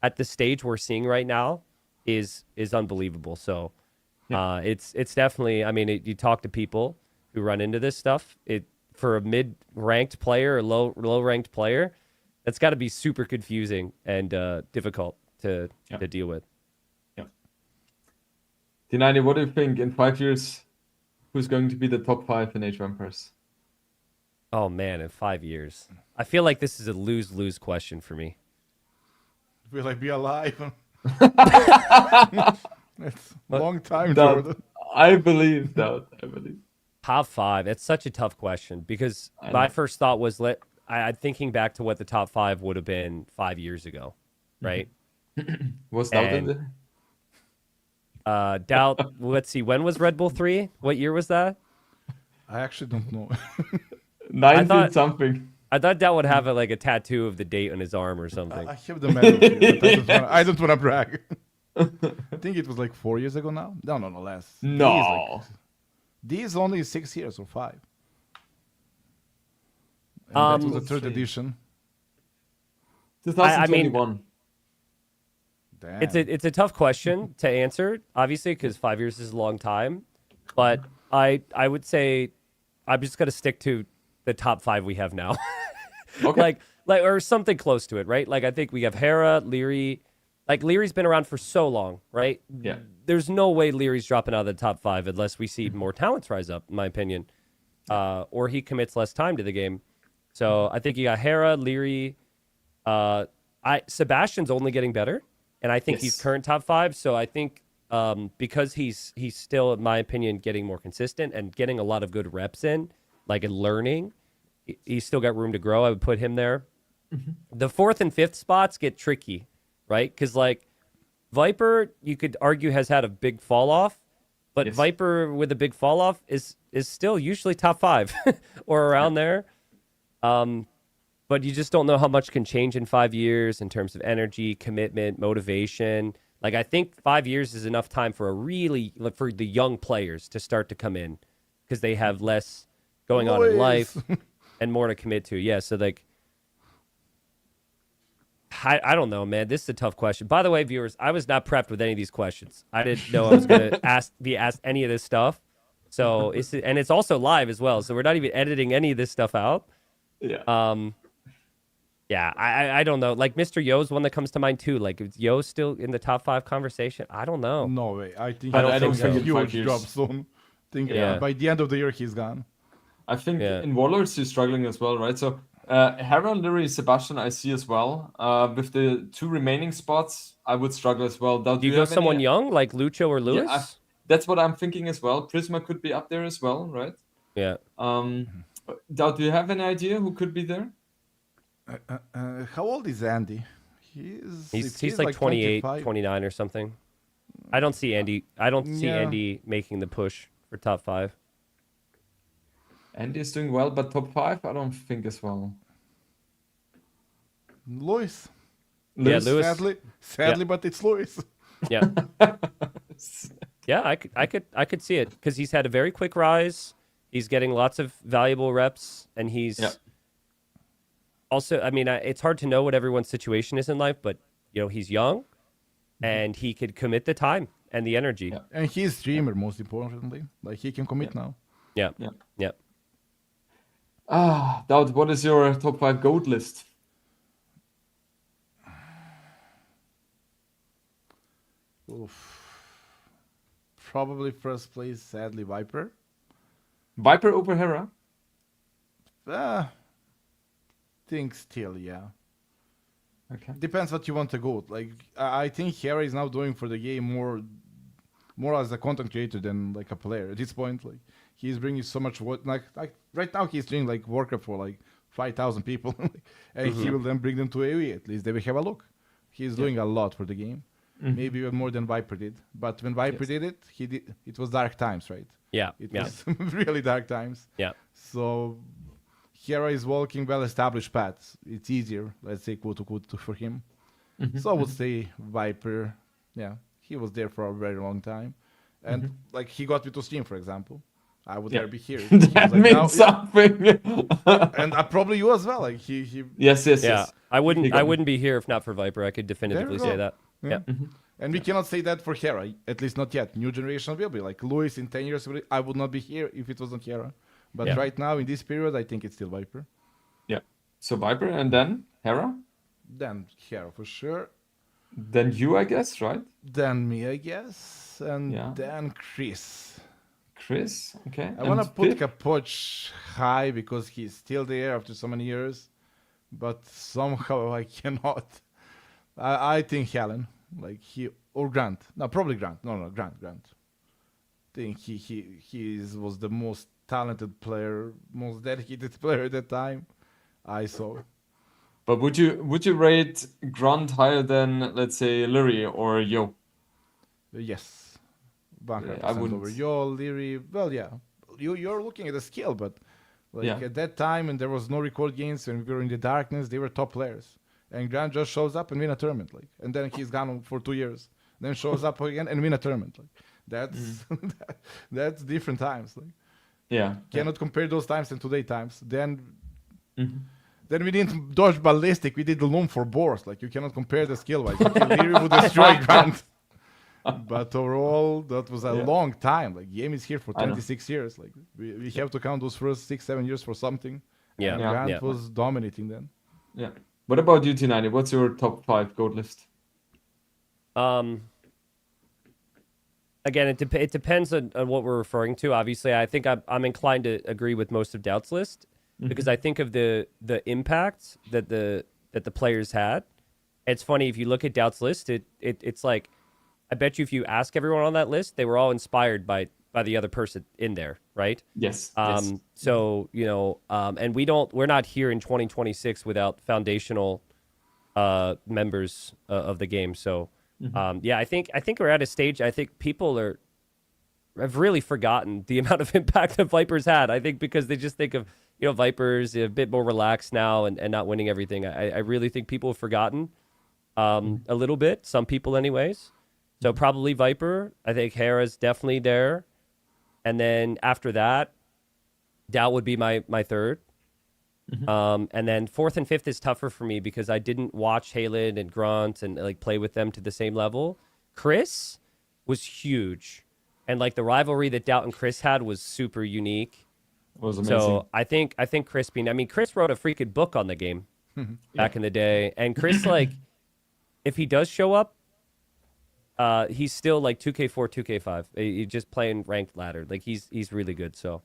at the stage we're seeing right now is unbelievable. So it's definitely, I mean, you talk to people who run into this stuff, for a mid-ranked player or low-ranked player, that's got to be super confusing and difficult to deal with. Yeah. T90, what do you think in 5 years? Who's going to be the top 5 in Age of Empires? Oh man, in 5 years. I feel like this is a lose-lose question for me. Will I be alive? It's a long time, Jordan. I believe that. Top 5. It's such a tough question because my first thought was I'm thinking back to what the top 5 would have been 5 years ago, right? Was Daut in there? Daut, let's see, when was Red Bull 3? What year was that? I actually don't know. 19 something. I thought Daut would have a tattoo of the date on his arm or something. I have the medal here, but I don't want to brag. I think it was like 4 years ago now. No, less. No. These only 6 years or 5. And that was the 3rd edition. 2021. Damn. It's a tough question to answer, obviously, because 5 years is a long time. But I would say I'm just gonna stick to the top 5 we have now. Okay. like or something close to it, right? Like I think we have Hera, Leary. Like Leary's been around for so long, right? Yeah. There's no way Leary's dropping out of the top 5 unless we see more talents rise up, in my opinion, or he commits less time to the game. So I think you got Hera, Leary. Sebastian's only getting better, and I think he's current top 5. So I think because he's still, in my opinion, getting more consistent and getting a lot of good reps in, like in learning, he's still got room to grow. I would put him there. The 4th and 5th spots get tricky, right? Because like Viper, you could argue has had a big fall off, but Viper with a big fall off is still usually top 5 or around there. But you just don't know how much can change in 5 years in terms of energy, commitment, motivation. Like, I think 5 years is enough time for for the young players to start to come in because they have less going on in life and more to commit to. Yeah, so like, I don't know, man. This is a tough question. By the way, viewers, I was not prepped with any of these questions. I didn't know I was going to be asked any of this stuff. So it's also live as well. So we're not even editing any of this stuff out. Yeah. Yeah, I don't know. Like Mr. Yo's one that comes to mind too. Like, is Yo still in the top 5 conversation? I don't know. No way. I think I don't he's think a in huge 5 years. drop soon. By the end of the year he's gone. I think in Warlords he's struggling as well, right? So Hera, Lyri, Sebastian I see as well. With the 2 remaining spots, I would struggle as well. Do you go someone young like Lucho or Lewis? Yeah, that's what I'm thinking as well. Prisma could be up there as well, right? Yeah. Daut, do you have any idea who could be there? How old is Andy? He's like 28, 29 or something. I don't see Andy. Andy making the push for top 5. Andy is doing well, but top 5, I don't think as well. Lewis. Yeah, Lewis. Sadly, but it's Lewis. Yeah. Yeah, I could see it because he's had a very quick rise. He's getting lots of valuable reps, and he's also. I mean, it's hard to know what everyone's situation is in life, but he's young, and he could commit the time and the energy. Yeah. And he's streamer, most importantly. Like he can commit now. Yeah. Daut, what is your top 5 GOAT list? Oof. Probably first place, sadly, Viper. Viper over Hera? Think still, yeah. Okay. Depends what you want to go. Like I think Hera is now doing for the game more as a content creator than like a player. At this point, like he's bringing so much work. Like right now, he's doing like Warcraft for like 5,000 people, and he will then bring them to AoE. At least they will have a look. He's doing a lot for the game. Maybe even more than Viper did. But when Viper did it, it was dark times, right? Yeah. It was really dark times. Yeah. So Hera is walking well-established paths. It's easier, let's say, quote unquote, for him. So I would say Viper. Yeah, he was there for a very long time, and like he got me to stream, for example. I would never be here. That means something. And probably you as well. Like he. Yes. Yeah, I wouldn't be here if not for Viper. I could definitively say that. Yeah. And we cannot say that for Hera, at least not yet. New generation will be like Lewis in 10 years. I would not be here if it wasn't Hera. But right now, in this period, I think it's still Viper. Yeah. So Viper and then Hera? Then Hera for sure. Then you, I guess, right? Then me, I guess. And then Chris. Chris, okay. I want to put Capoch high because he's still there after so many years. But somehow I cannot. I think Helen. Like or Grant. No, probably Grant. No, Grant. I think he was the most talented player, most dedicated player at that time I saw. But would you rate Grant higher than, let's say, Lyri or Yo? Yes. 100% I wouldn't. over Yo, Lyri. Well, yeah. You're looking at the skill, but at that time, and there was no record games, when we were in the darkness, they were top players. And Grant just shows up and win a tournament, and then he's gone for 2 years. Then shows up again and win a tournament. That's that's different times. Cannot compare those times and today times. Then we didn't dodge ballistic. We did the loom for boars. You cannot compare the skill wise. Lyri would destroy Grant. But overall, that was a long time. Game is here for 26 years. We have to count those first 6-7 years for something. Yeah. And Grant was dominating then. Yeah. What about you, T90? What's your top 5 GOAT list? Again, it depends on what we're referring to. Obviously, I think I'm inclined to agree with most of Daut's list because I think of the impact that the players had. It's funny if you look at Daut's list, it's like I bet you if you ask everyone on that list, they were all inspired by the other person in there, right? Yes. So and we're not here in 2026 without foundational members of the game. So I think we're at a stage. I think people have really forgotten the amount of impact that Vipers had. I think because they just think of Vipers a bit more relaxed now and not winning everything. I really think people have forgotten a little bit. Some people, anyways. So probably Viper. I think Hera's definitely there. And then after that, Daut would be my third. And then fourth and fifth is tougher for me because I didn't watch Halen and Grunt and like play with them to the same level. Chris was huge. And like the rivalry that Daut and Chris had was super unique. It was amazing. So I think Chris Chris wrote a freaking book on the game back in the day. And Chris, like, if he does show up, he's still like 2K4, 2K5. He's just playing ranked ladder. Like he's really good. So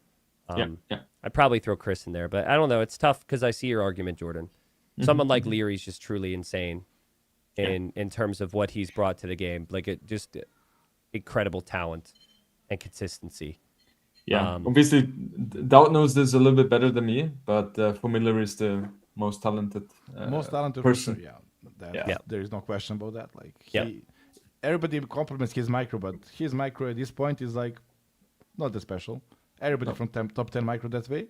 I'd probably throw Chris in there, but I don't know. It's tough because I see your argument, Jordan. Someone like Leary's just truly insane in terms of what he's brought to the game. Like it just incredible talent and consistency. Yeah, obviously Daut knows this a little bit better than me, but for me, Leary is the most talented person. There is no question about that. Like everybody compliments his micro, but his micro at this point is like not that special. Everybody from top 10 micro that way,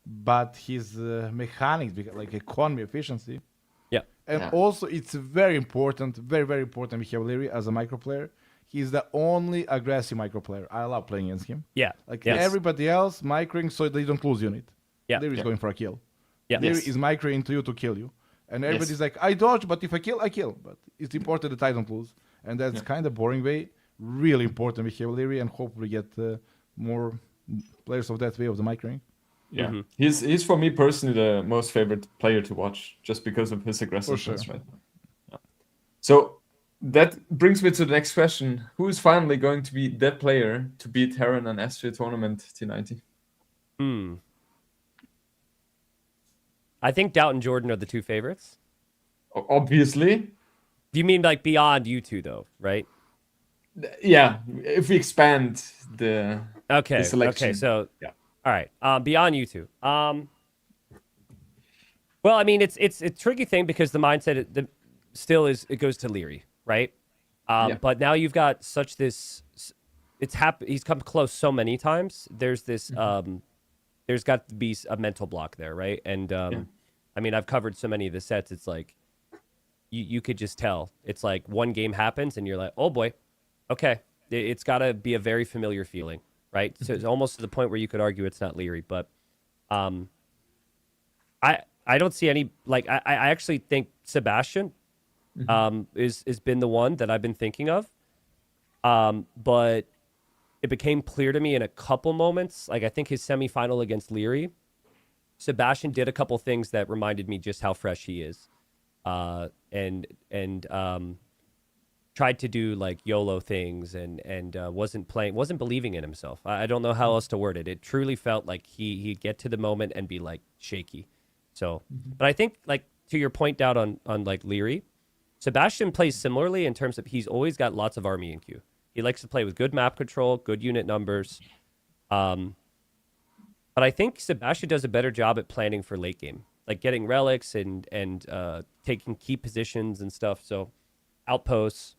but his mechanics, like economy, efficiency, and also it's very important, very very important. We have Leary as a micro player. He's the only aggressive micro player. I love playing against him. Everybody else microing so they don't lose unit. Leary is going for a kill. Leary is microing into you to kill you, and everybody's like, I dodge, but if I kill, I kill. But it's important that I don't lose, and that's kind of boring way. Really important we have Leary, and hopefully get more players of that way of the microing. He's for me personally the most favorite player to watch just because of his aggressiveness. Right. So that brings me to the next question: who is finally going to be that player to beat Hera in an S3 tournament T90? I think Daut and Jordan are the two favorites. Obviously. You mean like beyond you two though, right? Yeah, if we expand the selection. Okay, so all right, beyond you two. Well, I mean, it's a tricky thing because the mindset still is it goes to Leary, right? But now you've got such this. He's come close so many times. There's this. There's got to be a mental block there, right? And I mean, I've covered so many of the sets. It's like you could just tell. It's like one game happens and you're like, oh boy. Okay, it's got to be a very familiar feeling, right? So it's almost to the point where you could argue it's not Leary, but I don't see any like I actually think Sebastian is been the one that I've been thinking of, but it became clear to me in a couple moments. Like I think his semifinal against Leary, Sebastian did a couple things that reminded me just how fresh he is, and tried to do like YOLO things and wasn't believing in himself. I don't know how else to word it. It truly felt like he'd get to the moment and be like shaky. So, but I think like to your point out on like Leary, Sebastian plays similarly in terms of he's always got lots of army in queue. He likes to play with good map control, good unit numbers. But I think Sebastian does a better job at planning for late game, like getting relics and taking key positions and stuff. So outposts.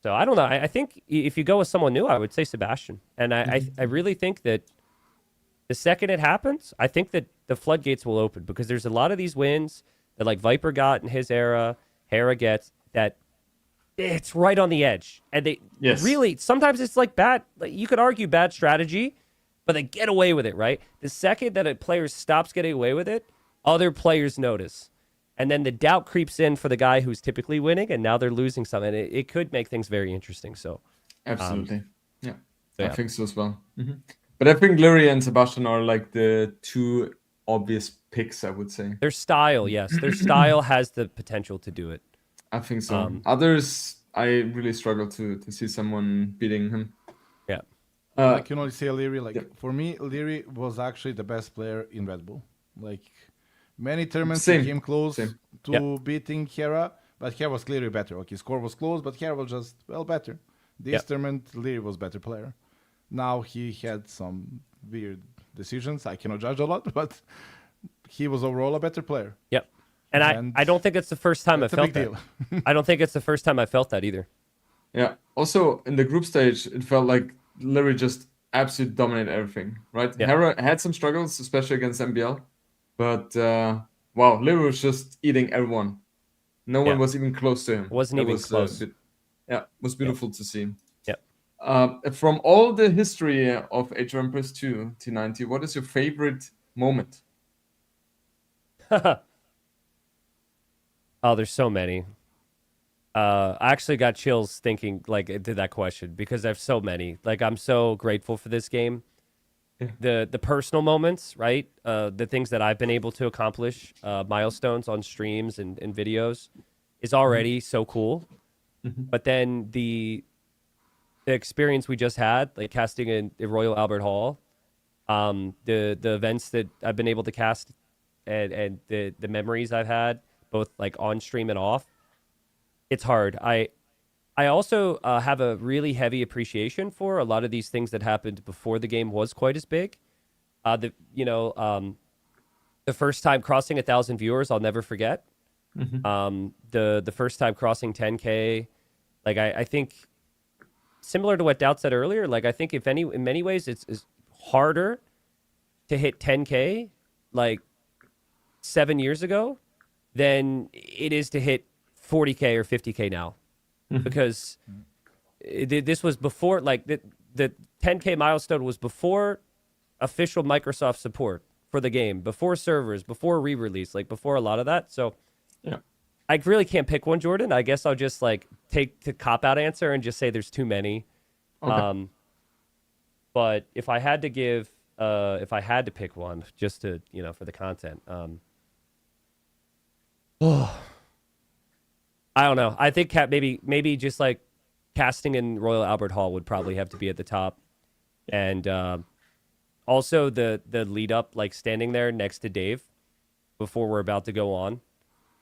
So I don't know. I think if you go with someone new, I would say Sebastian. And I really think that the second it happens, I think that the floodgates will open because there's a lot of these wins that like Viper got in his era, Hera gets, that it's right on the edge. And they really, sometimes it's like bad, like you could argue bad strategy, but they get away with it, right? The second that a player stops getting away with it, other players notice. And then the doubt creeps in for the guy who's typically winning, and now they're losing something. It could make things very interesting. So, absolutely, I think so as well. But I think Leary and Sebastian are like the two obvious picks. I would say their style, their style has the potential to do it. I think so. Others, I really struggle to see someone beating him. I can only say Leary. For me, Leary was actually the best player in Red Bull. Like. Many tournaments he came close to beating Hera, but Hera was clearly better. Okay, score was close, but Hera was just, better. This tournament, Leary was better player. Now he had some weird decisions. I cannot judge a lot, but he was overall a better player. Yep. And I don't think it's the first time I felt that. I don't think it's the first time I felt that either. Yeah. Also, in the group stage, it felt like Leary just absolutely dominated everything, right? Hera had some struggles, especially against MBL. But, Leary was just eating everyone. No one was even close to him. Wasn't even close. Yeah, it was beautiful to see. Yeah. From all the history of Age of Empires 2 T90, what is your favorite moment? Oh, there's so many. I actually got chills thinking like into that question because I have so many. Like I'm so grateful for this game. Yeah. The personal moments, right? The things that I've been able to accomplish, milestones on streams and videos, is already so cool. But then the experience we just had, like casting in Royal Albert Hall, the events that I've been able to cast, and the memories I've had, both like on stream and off, it's hard. I also have a really heavy appreciation for a lot of these things that happened before the game was quite as big. The first time crossing 1,000 viewers, I'll never forget. The first time crossing 10K, like I think similar to what Daut said earlier, like I think in many ways it's harder to hit 10K like 7 years ago than it is to hit 40K or 50K now. Because this was before, like the 10K milestone was before official Microsoft support for the game, before servers, before re-release, like before a lot of that. So yeah, I really can't pick one, Jordan. I guess I'll just like take the cop-out answer and just say there's too many. Okay. But if I had to pick one just to, for the content, I don't know. I think maybe just like casting in Royal Albert Hall would probably have to be at the top, and also the lead up, like standing there next to Dave before we're about to go on,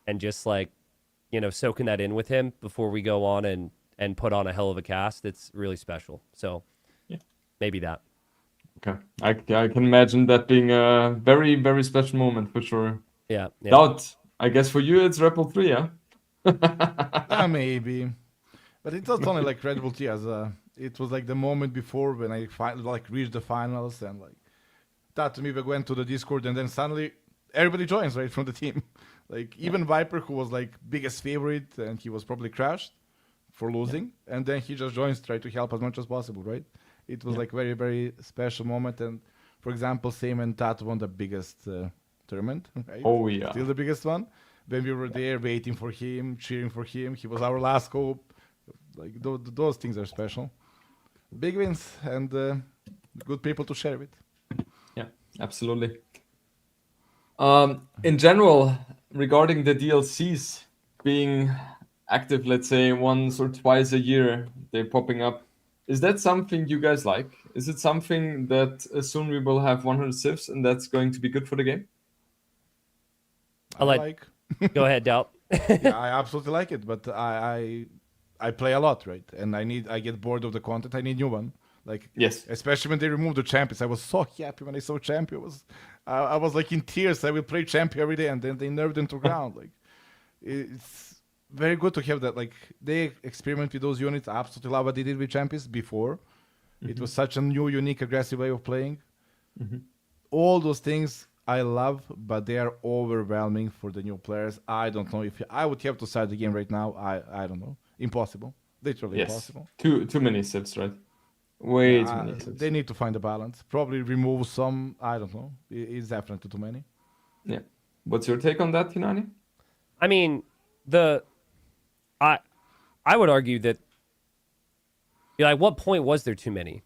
and just like soaking that in with him before we go on and put on a hell of a cast. It's really special. So maybe that. Okay, I can imagine that being a very, very special moment for sure. Yeah. Daut, I guess for you it's Rebel 3, yeah. Maybe, but it's not only like Red Bull T as it was like the moment before when I finally reached the finals, and like that to me we went to the Discord, and then suddenly everybody joins right from the team. Like even Viper, who was like biggest favorite, and he was probably crashed for losing, and then he just joins, try to help as much as possible, right? It was like very, very special moment. And for example, Sam and Tat won the biggest tournament, right? Oh yeah, still the biggest one. When we were there waiting for him, cheering for him, he was our last hope. Like those things are special. Big wins and good people to share with. Yeah, absolutely. In general, regarding the DLCs being active, let's say once or twice a year, they're popping up. Is that something you guys like? Is it something that soon we will have 100 civs and that's going to be good for the game? I like. Go ahead, Daut. Yeah, I absolutely like it, but I play a lot, right? And I get bored of the content. I need new one. Like yes, especially when they removed the champions. I was so happy when I saw champion. I was like in tears. I will play champion every day, and then they nerfed them to ground. Like it's very good to have that. Like they experiment with those units. I absolutely love what they did with champions before. It was such a new, unique, aggressive way of playing. All those things I love, but they are overwhelming for the new players. I don't know if I would have to start the game right now. I don't know. Impossible. Literally impossible. Too many sets, right? Way too many sets. They need to find a balance. Probably remove some. I don't know. It's definitely too many. Yeah. What's your take on that, T90? I mean, I would argue that at what point was there too many?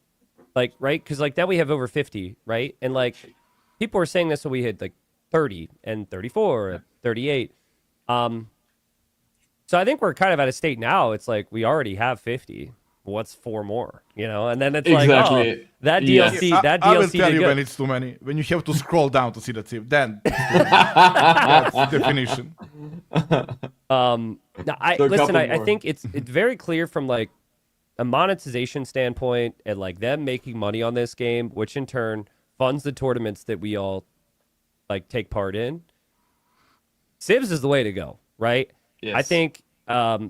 Like, right? Because like now we have over 50, right? And like people were saying this when we had like 30 and 34 and 38. So I think we're kind of at a state now. It's like we already have 50. What's 4 more? And then it's like, oh, that DLC, that DLC. I will tell you when it's too many. When you have to scroll down to see the tip, then that's the definition. I think it's very clear from like a monetization standpoint and like them making money on this game, which in turn funds the tournaments that we all like take part in. Civs is the way to go, right? Yes. I think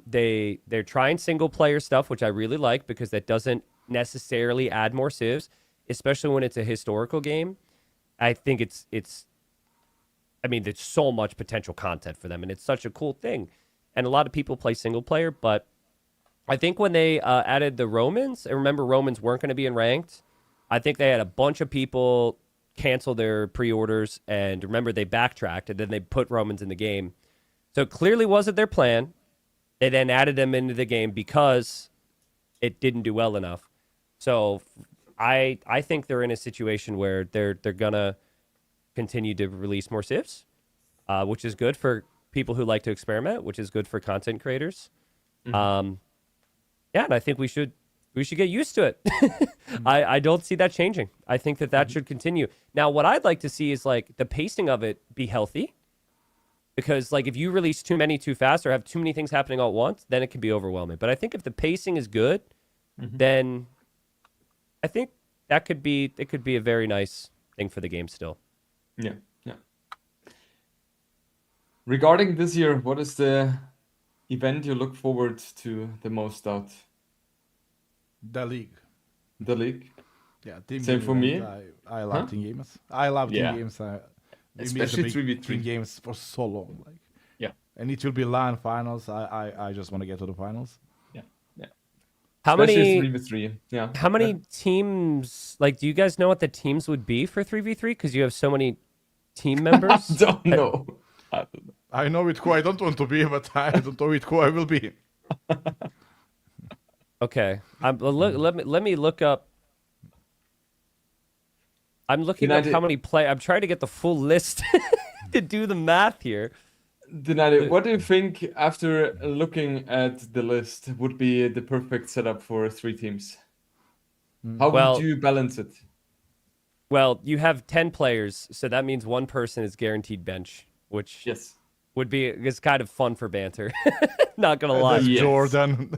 they're trying single player stuff, which I really like because that doesn't necessarily add more civs, especially when it's a historical game. I think there's so much potential content for them, and it's such a cool thing. And a lot of people play single player, but I think when they added the Romans, and remember Romans weren't going to be in ranked, I think they had a bunch of people cancel their pre-orders, and remember they backtracked, and then they put Romans in the game. So it clearly wasn't their plan. They then added them into the game because it didn't do well enough. So I think they're in a situation where they're gonna continue to release more civs, which is good for people who like to experiment, which is good for content creators. Mm-hmm. Yeah, and I think we should get used to it. Mm-hmm. I don't see that changing. I think that mm-hmm. should continue. Now, what I'd like to see is like the pacing of it be healthy. Because like if you release too many too fast or have too many things happening all at once, then it can be overwhelming. But I think if the pacing is good, mm-hmm. then I think it could be a very nice thing for the game still. Yeah. Regarding this year, what is the event you look forward to the most out? The League. The League? Yeah, team same for me. I love team games. I love team games. Especially 3v3 team games for so long. And it will be LAN finals. I just want to get to the finals. Yeah. How especially many 3v3? Yeah. How many teams? Like, do you guys know what the teams would be for 3v3? Because you have so many team members. I don't know. I know it who I don't want to be, but I don't know it who I will be. Okay. Let me look up. I'm looking up how many play. I'm trying to get the full list to do the math here. T90, what do you think after looking at the list would be the perfect setup for 3 teams? How would you balance it? Well, you have 10 players, so that means one person is guaranteed bench, which is kind of fun for banter. Not gonna lie. Yes. Jordan,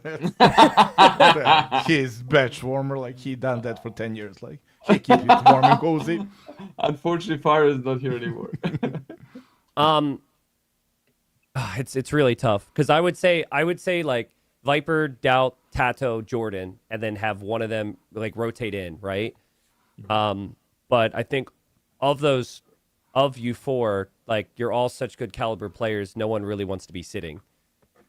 his bench warmer, like he done that for 10 years, like he keeps it warm and cozy. Unfortunately, Fire is not here anymore. It's really tough because I would say like Viper, Daut, Tato, Jordan, and then have one of them like rotate in, right? But I think of you 4, like you're all such good caliber players, no one really wants to be sitting,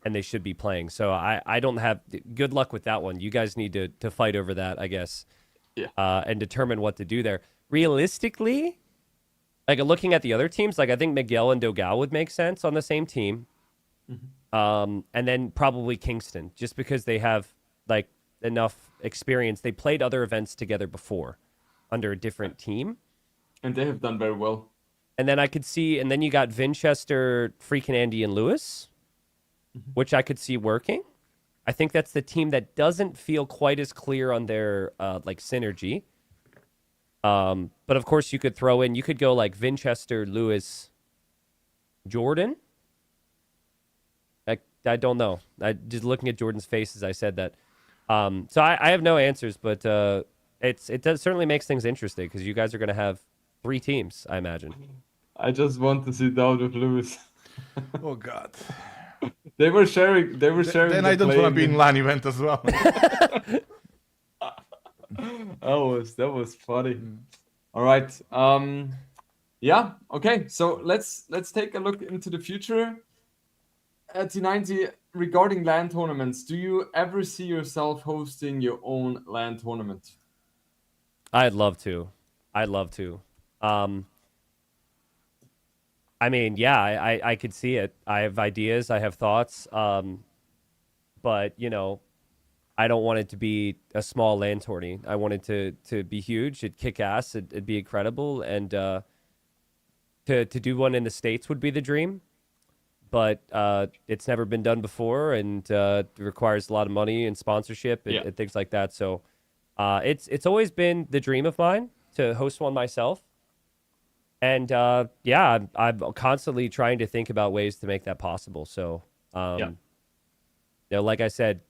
and they should be playing. So I don't have good luck with that one. You guys need to fight over that, I guess. Yeah. And determine what to do there. Realistically, like looking at the other teams, like I think Miguel and Dogao would make sense on the same team. Mm-hmm. And then probably Kingston, just because they have like enough experience. They played other events together before under a different team. And they have done very well. And then I could see, and then you got Vinchester, freaking Andy, and Lewis, which I could see working. I think that's the team that doesn't feel quite as clear on their like synergy. But of course you could go like Vinchester, Lewis, Jordan. I don't know. I just looking at Jordan's face as I said that. So I have no answers, but it certainly makes things interesting because you guys are going to have 3 teams, I imagine. I just want to see Daut with Lewis. Oh God. They were sharing. Then I don't want to be in LAN event as well. That was funny. All right. Yeah. Okay. So let's take a look into the future. At T90, regarding LAN tournaments, do you ever see yourself hosting your own LAN tournament? I'd love to. I mean, yeah, I could see it. I have ideas. I have thoughts. But, you know, I don't want it to be a small LAN tourney. I want it to be huge. It'd kick ass. It'd be incredible. And to do one in the States would be the dream. But it's never been done before, and it requires a lot of money and sponsorship and things like that. So it's always been the dream of mine to host one myself. And I'm constantly trying to think about ways to make that possible. So, you know, like I said,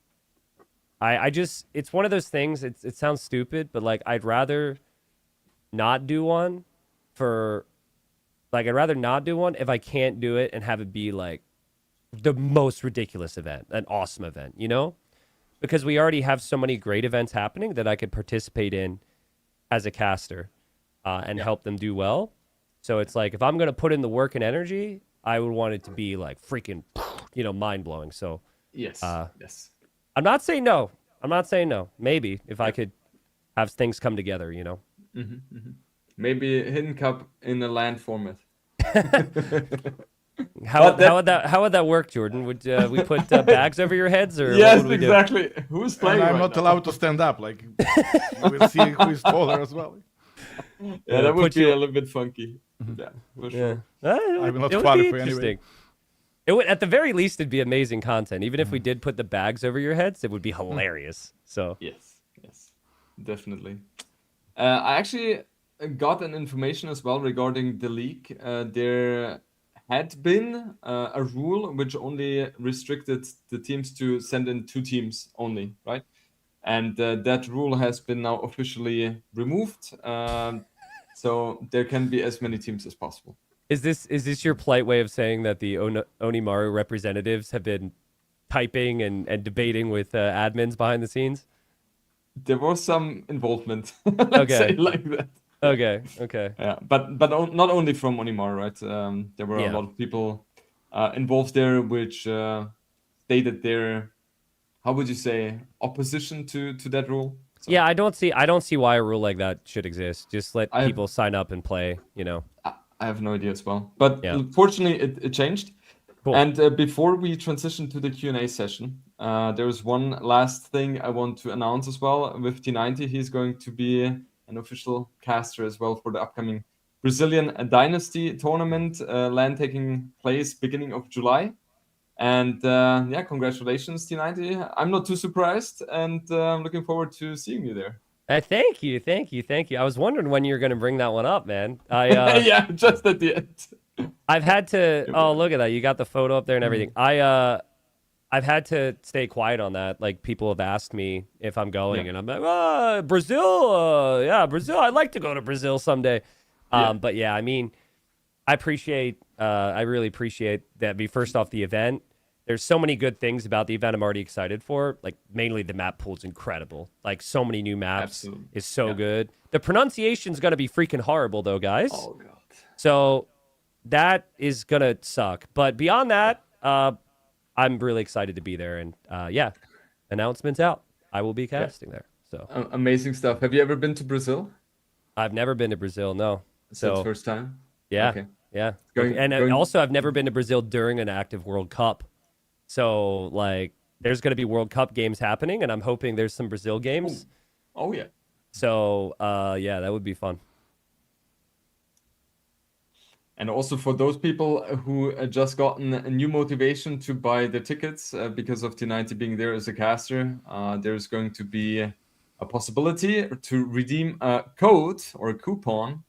I just, it's one of those things, it sounds stupid, but like, I'd rather not do one if I can't do it and have it be like the most ridiculous event, an awesome event, you know? Because we already have so many great events happening that I could participate in as a caster and help them do well. So it's like, if I'm going to put in the work and energy, I would want it to be like freaking, you know, mind blowing. So yes. I'm not saying no. I'm not saying no. Maybe if I could have things come together, you know. Maybe a hidden cup in a land format. How would that work, Jordan? Would we put bags over your heads, or yes, what would we exactly. Who's playing? And I'm right not now? allowed to stand up. Like we'll see who is taller as well. Yeah, that would put be you- a little bit funky. Yeah, for sure. I will not it would qualify be anyway. interesting. It would, at the very least, it'd be amazing content. Even if we did put the bags over your heads, it would be hilarious. So Yes, definitely. I actually got an information as well regarding the league. There had been a rule which only restricted the teams to send in 2 teams only, right? And that rule has been now officially removed. So there can be as many teams as possible. is this your polite way of saying that the Onimaru representatives have been typing and debating with admins behind the scenes? There was some involvement, let's say like that. Okay. Yeah, but not only from Onimaru, right? There were a lot of people involved there, which stated their, how would you say, opposition to that rule. So, Yeah, I don't see why a rule like that should exist. Just let people sign up and play, you know. I have no idea as well. But Yeah. fortunately, it changed. Cool. And before we transition to the Q&A session, there is one last thing I want to announce as well. With T90, he's going to be an official caster as well for the upcoming Brazilian Dynasty tournament, land taking place beginning of July. And congratulations, T90. I'm not too surprised, and I'm looking forward to seeing you there. Thank you. I was wondering when you were going to bring that one up, man. Yeah, just at the end. I've had to. Oh, look at that! You got the photo up there and everything. I've had to stay quiet on that. Like people have asked me if I'm going, and I'm like, Brazil. Yeah, Brazil. I'd like to go to Brazil someday. But yeah, I mean, I really appreciate that. First off, the event. There's so many good things about the event I'm already excited for. Like mainly the map pool's incredible. Like so many new maps is so good. The pronunciation's gonna be freaking horrible though, guys. Oh god. So that is gonna suck. But beyond that, I'm really excited to be there. And announcements out. I will be casting there. So amazing stuff. Have you ever been to Brazil? I've never been to Brazil. No. So it's first time. Yeah. Okay. Yeah. Going- Also, I've never been to Brazil during an active World Cup. So, like, there's going to be World Cup games happening, and I'm hoping there's some Brazil games. Oh yeah. So, that would be fun. And also for those people who just gotten a new motivation to buy the tickets because of T90 being there as a caster, there's going to be a possibility to redeem a code or a coupon,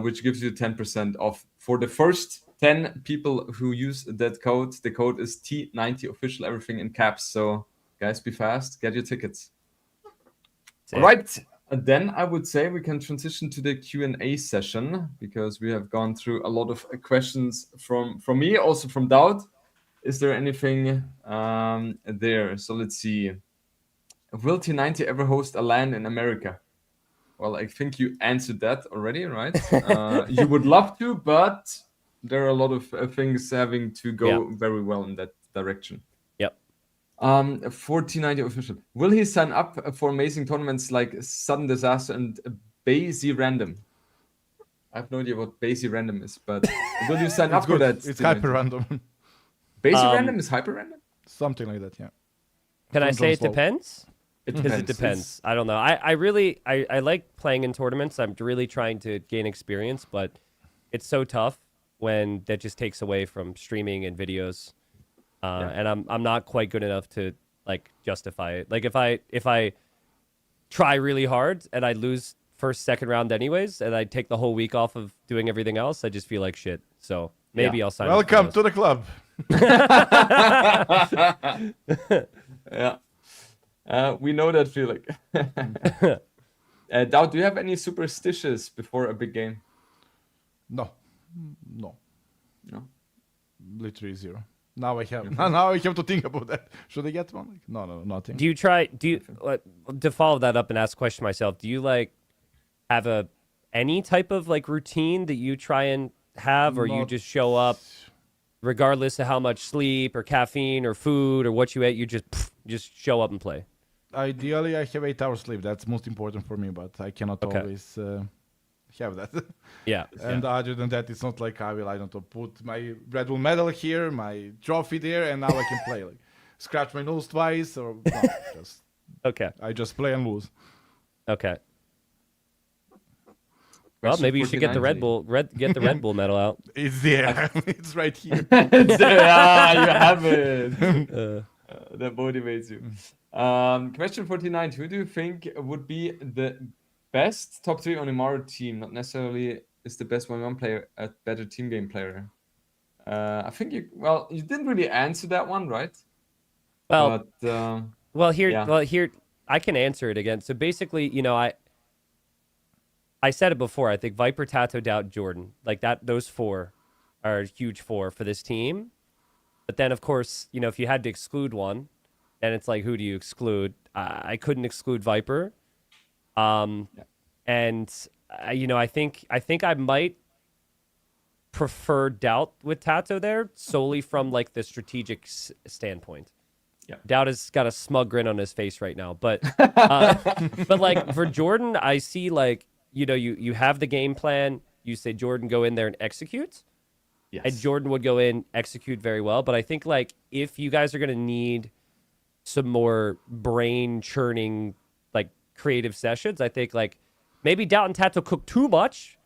which gives you 10% off for the first 10 people who use that code. The code is T90 official, everything in caps. So guys, be fast, get your tickets. All right, then I would say we can transition to the Q&A session because we have gone through a lot of questions from me, also from Daut. Is there anything there? So let's see. Will T90 ever host a LAN in America? Well, I think you answered that already, right? You would love to, but there are a lot of things having to go very well in that direction. Yep. For T90 official, will he sign up for amazing tournaments like Sudden Disaster and Basie Random? I have no idea what Basie Random is, but will you sign up for that? It's hyper random. Basie Random is hyper random? Something like that, yeah. Can I say it depends? It Because it depends. I don't know. I really like playing in tournaments. I'm really trying to gain experience, but it's so tough when that just takes away from streaming and videos. And I'm not quite good enough to like justify it. Like if I try really hard and I lose second round anyways, and I take the whole week off of doing everything else, I just feel like shit. So maybe I'll sign up. Welcome to the club. Yeah. We know that feeling. Daut, do you have any superstitions before a big game? No. Literally zero. Now I have. Okay. Now I have to think about that. Should I get one? Like, no, nothing. To follow that up and ask a question myself, do you like have any type of like routine that you try and have, or you just show up regardless of how much sleep or caffeine or food or what you ate, you just Just show up and play. Ideally, I have 8 hours sleep. That's most important for me, but I cannot always have that. Yeah. And other than that, it's not like I don't know, put my Red Bull medal here, my trophy there, and now I can play. Like, scratch my nose twice, or no, just I just play and lose. Okay. Well, maybe you should get the Red Bull medal out. It's there. It's right here. It's there. You have it. That motivates you. Question 49. Who do you think would be the best top 3 Onimaru team? Not necessarily is the best 1v1 player, a better team game player. I think you didn't really answer that one, right? Well, here I can answer it again. So basically, I said it before. I think Viper, Tato, Daut, Jordan, like that. Those 4 are a huge 4 for this team. But then, of course, if you had to exclude one, then it's like, who do you exclude? I couldn't exclude Viper. And I think I might prefer Daut with Tato there solely from like the strategic standpoint. Yeah, Daut has got a smug grin on his face right now, but like for Jordan, I see like you have the game plan. You say Jordan go in there and execute. Yes. And Jordan would go in, execute very well. But I think like if you guys are gonna need some more brain churning like creative sessions, I think like maybe Daut and Tato cook too much.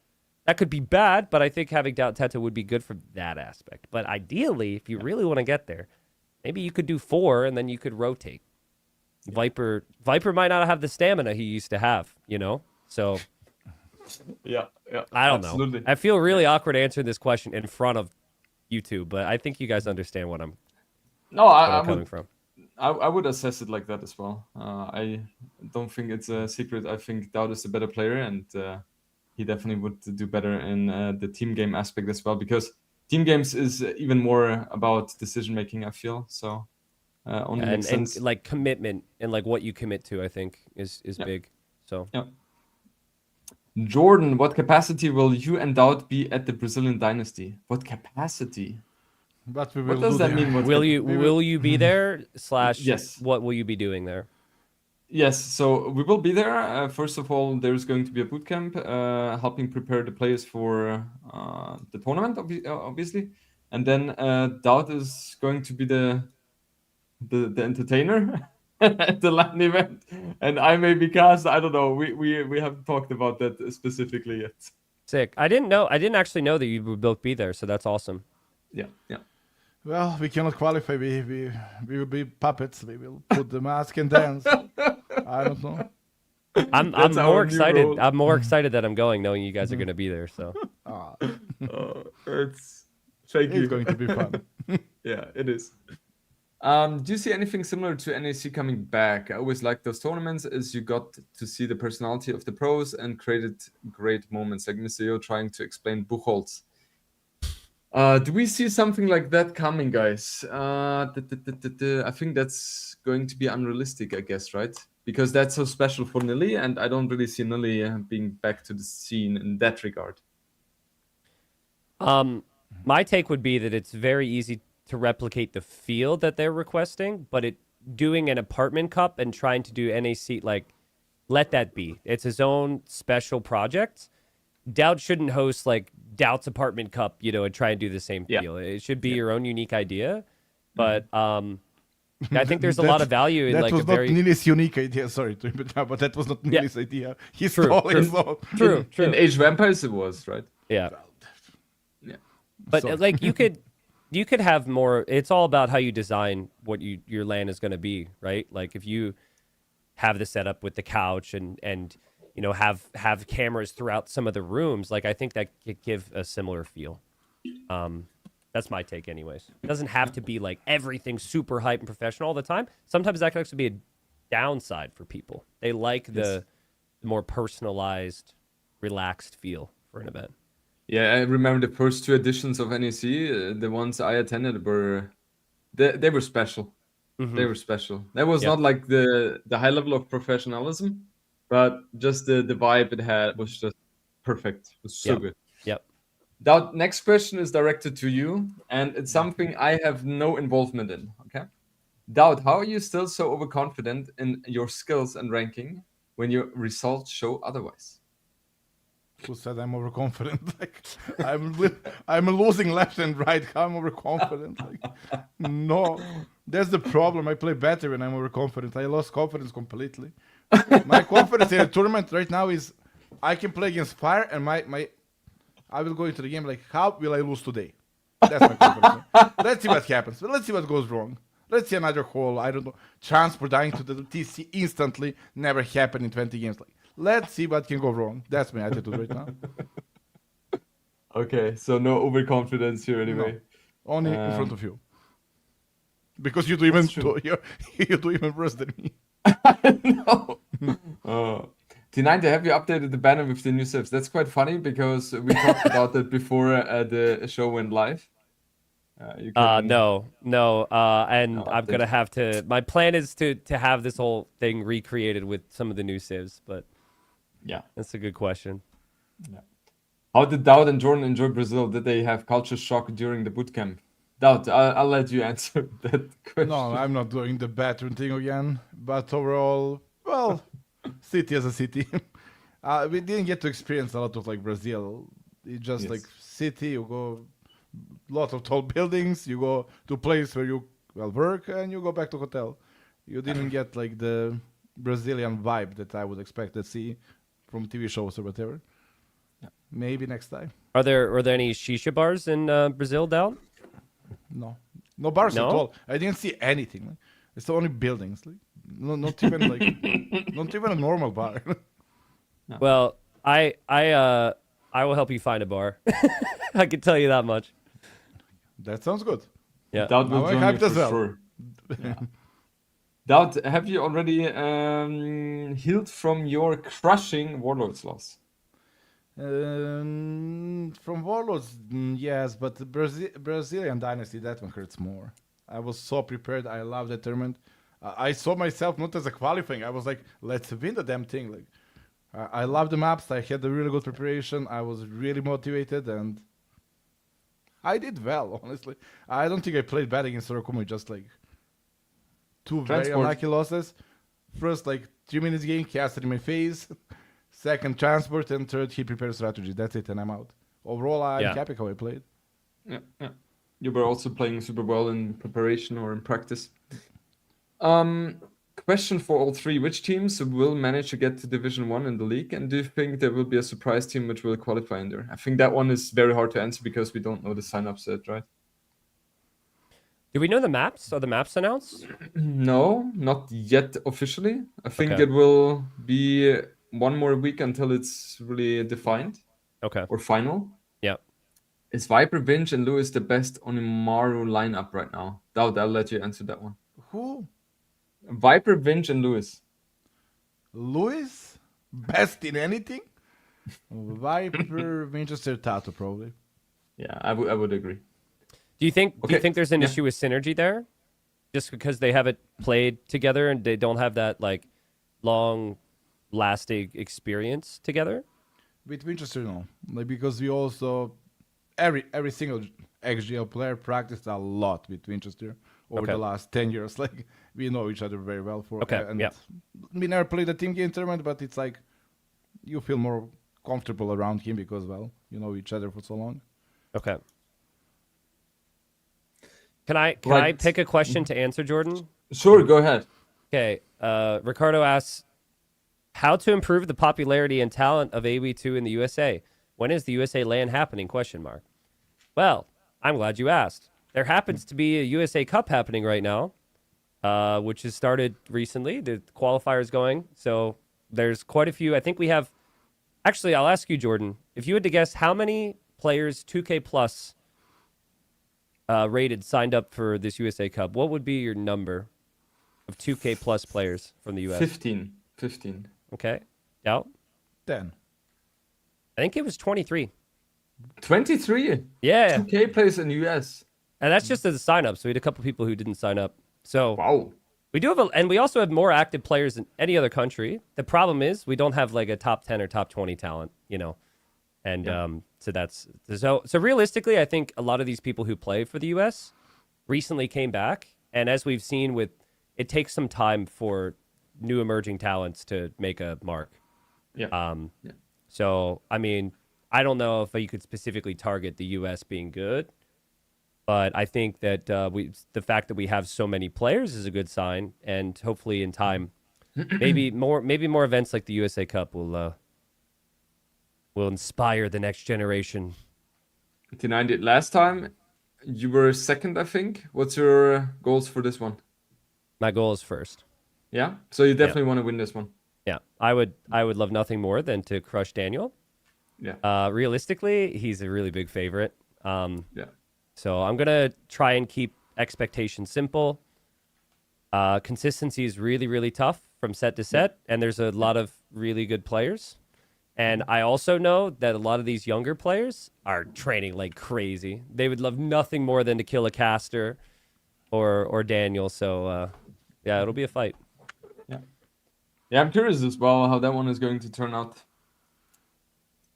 That could be bad, but I think having Daut and Tato would be good for that aspect. But ideally, if you really want to get there, maybe you could do 4 and then you could rotate. Yeah. Viper might not have the stamina he used to have, So yeah. I don't know. I feel really awkward answering this question in front of you two, but I think you guys understand what I'm coming from. I would assess it like that as well. I don't think it's a secret. I think Daut is a better player, and he definitely would do better in the team game aspect as well, because team games is even more about decision making, I feel. So only makes sense. And like commitment and like what you commit to, I think is big. So Jordan, what capacity will you and Daut be at the Brazilian Dynasty? What capacity? What does that mean? Will you be there? Yes. What will you be doing there? Yes, so we will be there. First of all, there's going to be a bootcamp helping prepare the players for the tournament, obviously. And then Daut is going to be the entertainer at the LAN event. And I may be cast. I don't know. We haven't talked about that specifically yet. Sick. I didn't actually know that you would both be there, so that's awesome. Yeah. Well, we cannot qualify. We will be puppets. We will put the mask and dance. I don't know. I'm more excited. I'm more excited that I'm going, knowing you guys are going to be there. So it's shaky. It's going to be fun. Yeah, it is. Do you see anything similar to NAC coming back? I always like those tournaments, as you got to see the personality of the pros and created great moments, like Mr. trying to explain Buchholz. Do we see something like that coming, guys? I think that's going to be unrealistic, I guess, right? Because that's so special for Nili, and I don't really see Nili being back to the scene in that regard. My take would be that it's very easy to replicate the field that they're requesting, but doing an apartment cup and trying to do NAC, like, let that be. It's his own special project. Daut shouldn't host like Daut's apartment cup, and try and do the same feel. It should be your own unique idea. But I think there's a lot of value in like a very... That was not Nili's unique idea. Sorry to interrupt, but that was not Nili's idea. He stole it. True. In Age of Empires it was, right? Yeah. But like you could have more. It's all about how you design what your LAN is going to be, right? Like if you have the setup with the couch and have cameras throughout some of the rooms, like I think that could give a similar feel. That's my take anyways. It doesn't have to be like everything super hype and professional all the time. Sometimes that can actually be a downside for people. They like the more personalized, relaxed feel for an event. Yeah, I remember the first 2 editions of NEC, the ones I attended they were special. Mm-hmm. They were special. That was not like the high level of professionalism, but just the vibe it had was just perfect. It was so good. Yep. Now, next question is directed to you, and it's something I have no involvement in, okay? Daut, how are you still so overconfident in your skills and ranking when your results show otherwise? Who said I'm overconfident? Like I'm losing left and right. How I'm overconfident? Like, no, that's the problem. I play better when I'm overconfident. I lost confidence completely. My confidence in the tournament right now is I can play against fire, and I will go into the game like, how will I lose today? That's my confidence. Let's see what happens. Let's see what goes wrong. Let's see another hole. I don't know. Transport dying to the TC instantly never happened in 20 games. Like, let's see what can go wrong. That's my attitude right now. Okay, so no overconfidence here anyway. No, only in front of you. Because you do even you do even worse than me. No. T90, have you updated the banner with the new civs? That's quite funny because we talked about that before the show went live. No, and I'm gonna have to. My plan is to have this whole thing recreated with some of the new civs, but yeah, that's a good question. Yeah. How did Daut and Jordan enjoy Brazil? Did they have culture shock during the bootcamp? Daut, I'll let you answer that question. No, I'm not doing the bathroom thing again. But overall, well, city as a city. We didn't get to experience a lot of like Brazil. It's just like city. You go, lots of tall buildings. You go to a place where you work, and you go back to hotel. You didn't get like the Brazilian vibe that I would expect to see from TV shows or whatever. Yeah. Maybe next time. Are there any shisha bars in Brazil, Daut? No bars at all. I didn't see anything. It's only buildings. Like, not even like not even a normal bar. No. Well, I will help you find a bar. I can tell you that much. That sounds good. Yeah, Daut will join you for sure. Yeah. Daut, have you already healed from your crushing Warlords loss? From Warlords, yes, but the Brazilian Dynasty, that one hurts more. I was so prepared. I love that tournament. I saw myself not as a qualifying. I was like, let's win the damn thing. Like, I love the maps. I had a really good preparation. I was really motivated, and I did well, honestly. I don't think I played bad against Sorokumi, just like two very unlucky losses. First, like 3 minutes game, cast it in my face. Second, transport, and third, he prepared strategy. That's it, and I'm out. Overall, I'm happy how I played. Yeah. You were also playing super well in preparation or in practice. Question for all three. Which teams will manage to get to Division 1 in the league? And do you think there will be a surprise team which will qualify in there? I think that one is very hard to answer because we don't know the sign-ups yet, right? Do we know the maps? Are the maps announced? No, not yet officially. I think it will be one more week until it's really defined. Okay. Or final. Yeah. Is Viper, Vinge, and Lewis the best Onimaru lineup right now? Daut, I'll let you answer that one. Who? Viper, Vinge, and Lewis. Lewis? Best in anything? Viper, Winchester, Tato, probably. Yeah, I would agree. Do you think there's an issue with synergy there? Just because they haven't played together and they don't have that like long lasting experience together? With Winchester, no. Like, because we also every single XGL player practiced a lot with Winchester over the last 10 years. Like, we know each other very well we never played a team game tournament, but it's like you feel more comfortable around him because, well, you know each other for so long. Okay. Can I pick a question to answer, Jordan? Sure, go ahead. Okay. Ricardo asks, how to improve the popularity and talent of AoE2 in the USA? When is the USA LAN happening? ? Well, I'm glad you asked. There happens to be a USA Cup happening right now, which has started recently. The qualifier's going. So there's quite a few. I think we have... Actually, I'll ask you, Jordan, if you had to guess how many players 2K Plus rated signed up for this USA Cup, what would be your number of 2K Plus players from the US? 15. Okay. Daut? 10. I think it was 23. 23? Yeah. 2K players in the US. And that's just as a sign up. So we had a couple people who didn't sign up. So wow. We do have and we also have more active players than any other country. The problem is we don't have like a top 10 or top 20 talent, you know. And so that's so realistically, I think a lot of these people who play for the US recently came back And as we've seen with, it takes some time for new emerging talents to make a mark. Yeah. So, I mean, I don't know if you could specifically target the U.S. being good, but I think that the fact that we have so many players is a good sign, and hopefully in time, maybe more events like the USA Cup will inspire the next generation. T90, last time you were second, I think. What's your goals for this one? My goal is first. Yeah, so you definitely want to win this one. Yeah, I would love nothing more than to crush Daniel. Yeah. Realistically, he's a really big favorite. Yeah. So I'm gonna try and keep expectations simple. Consistency is really, really tough from set to set, and there's a lot of really good players. And I also know that a lot of these younger players are training like crazy. They would love nothing more than to kill a caster or Daniel. So yeah, it'll be a fight. Yeah, I'm curious as well how that one is going to turn out.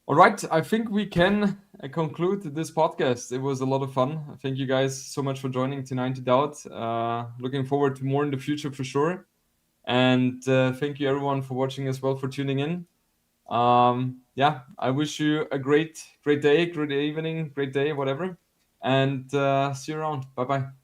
All right, I think we can conclude this podcast. It was a lot of fun. Thank you guys so much for joining T90 Daut. Looking forward to more in the future for sure. And thank you everyone for watching as well, for tuning in. Yeah, I wish you a great day, great evening, great day, whatever. And see you around. Bye-bye.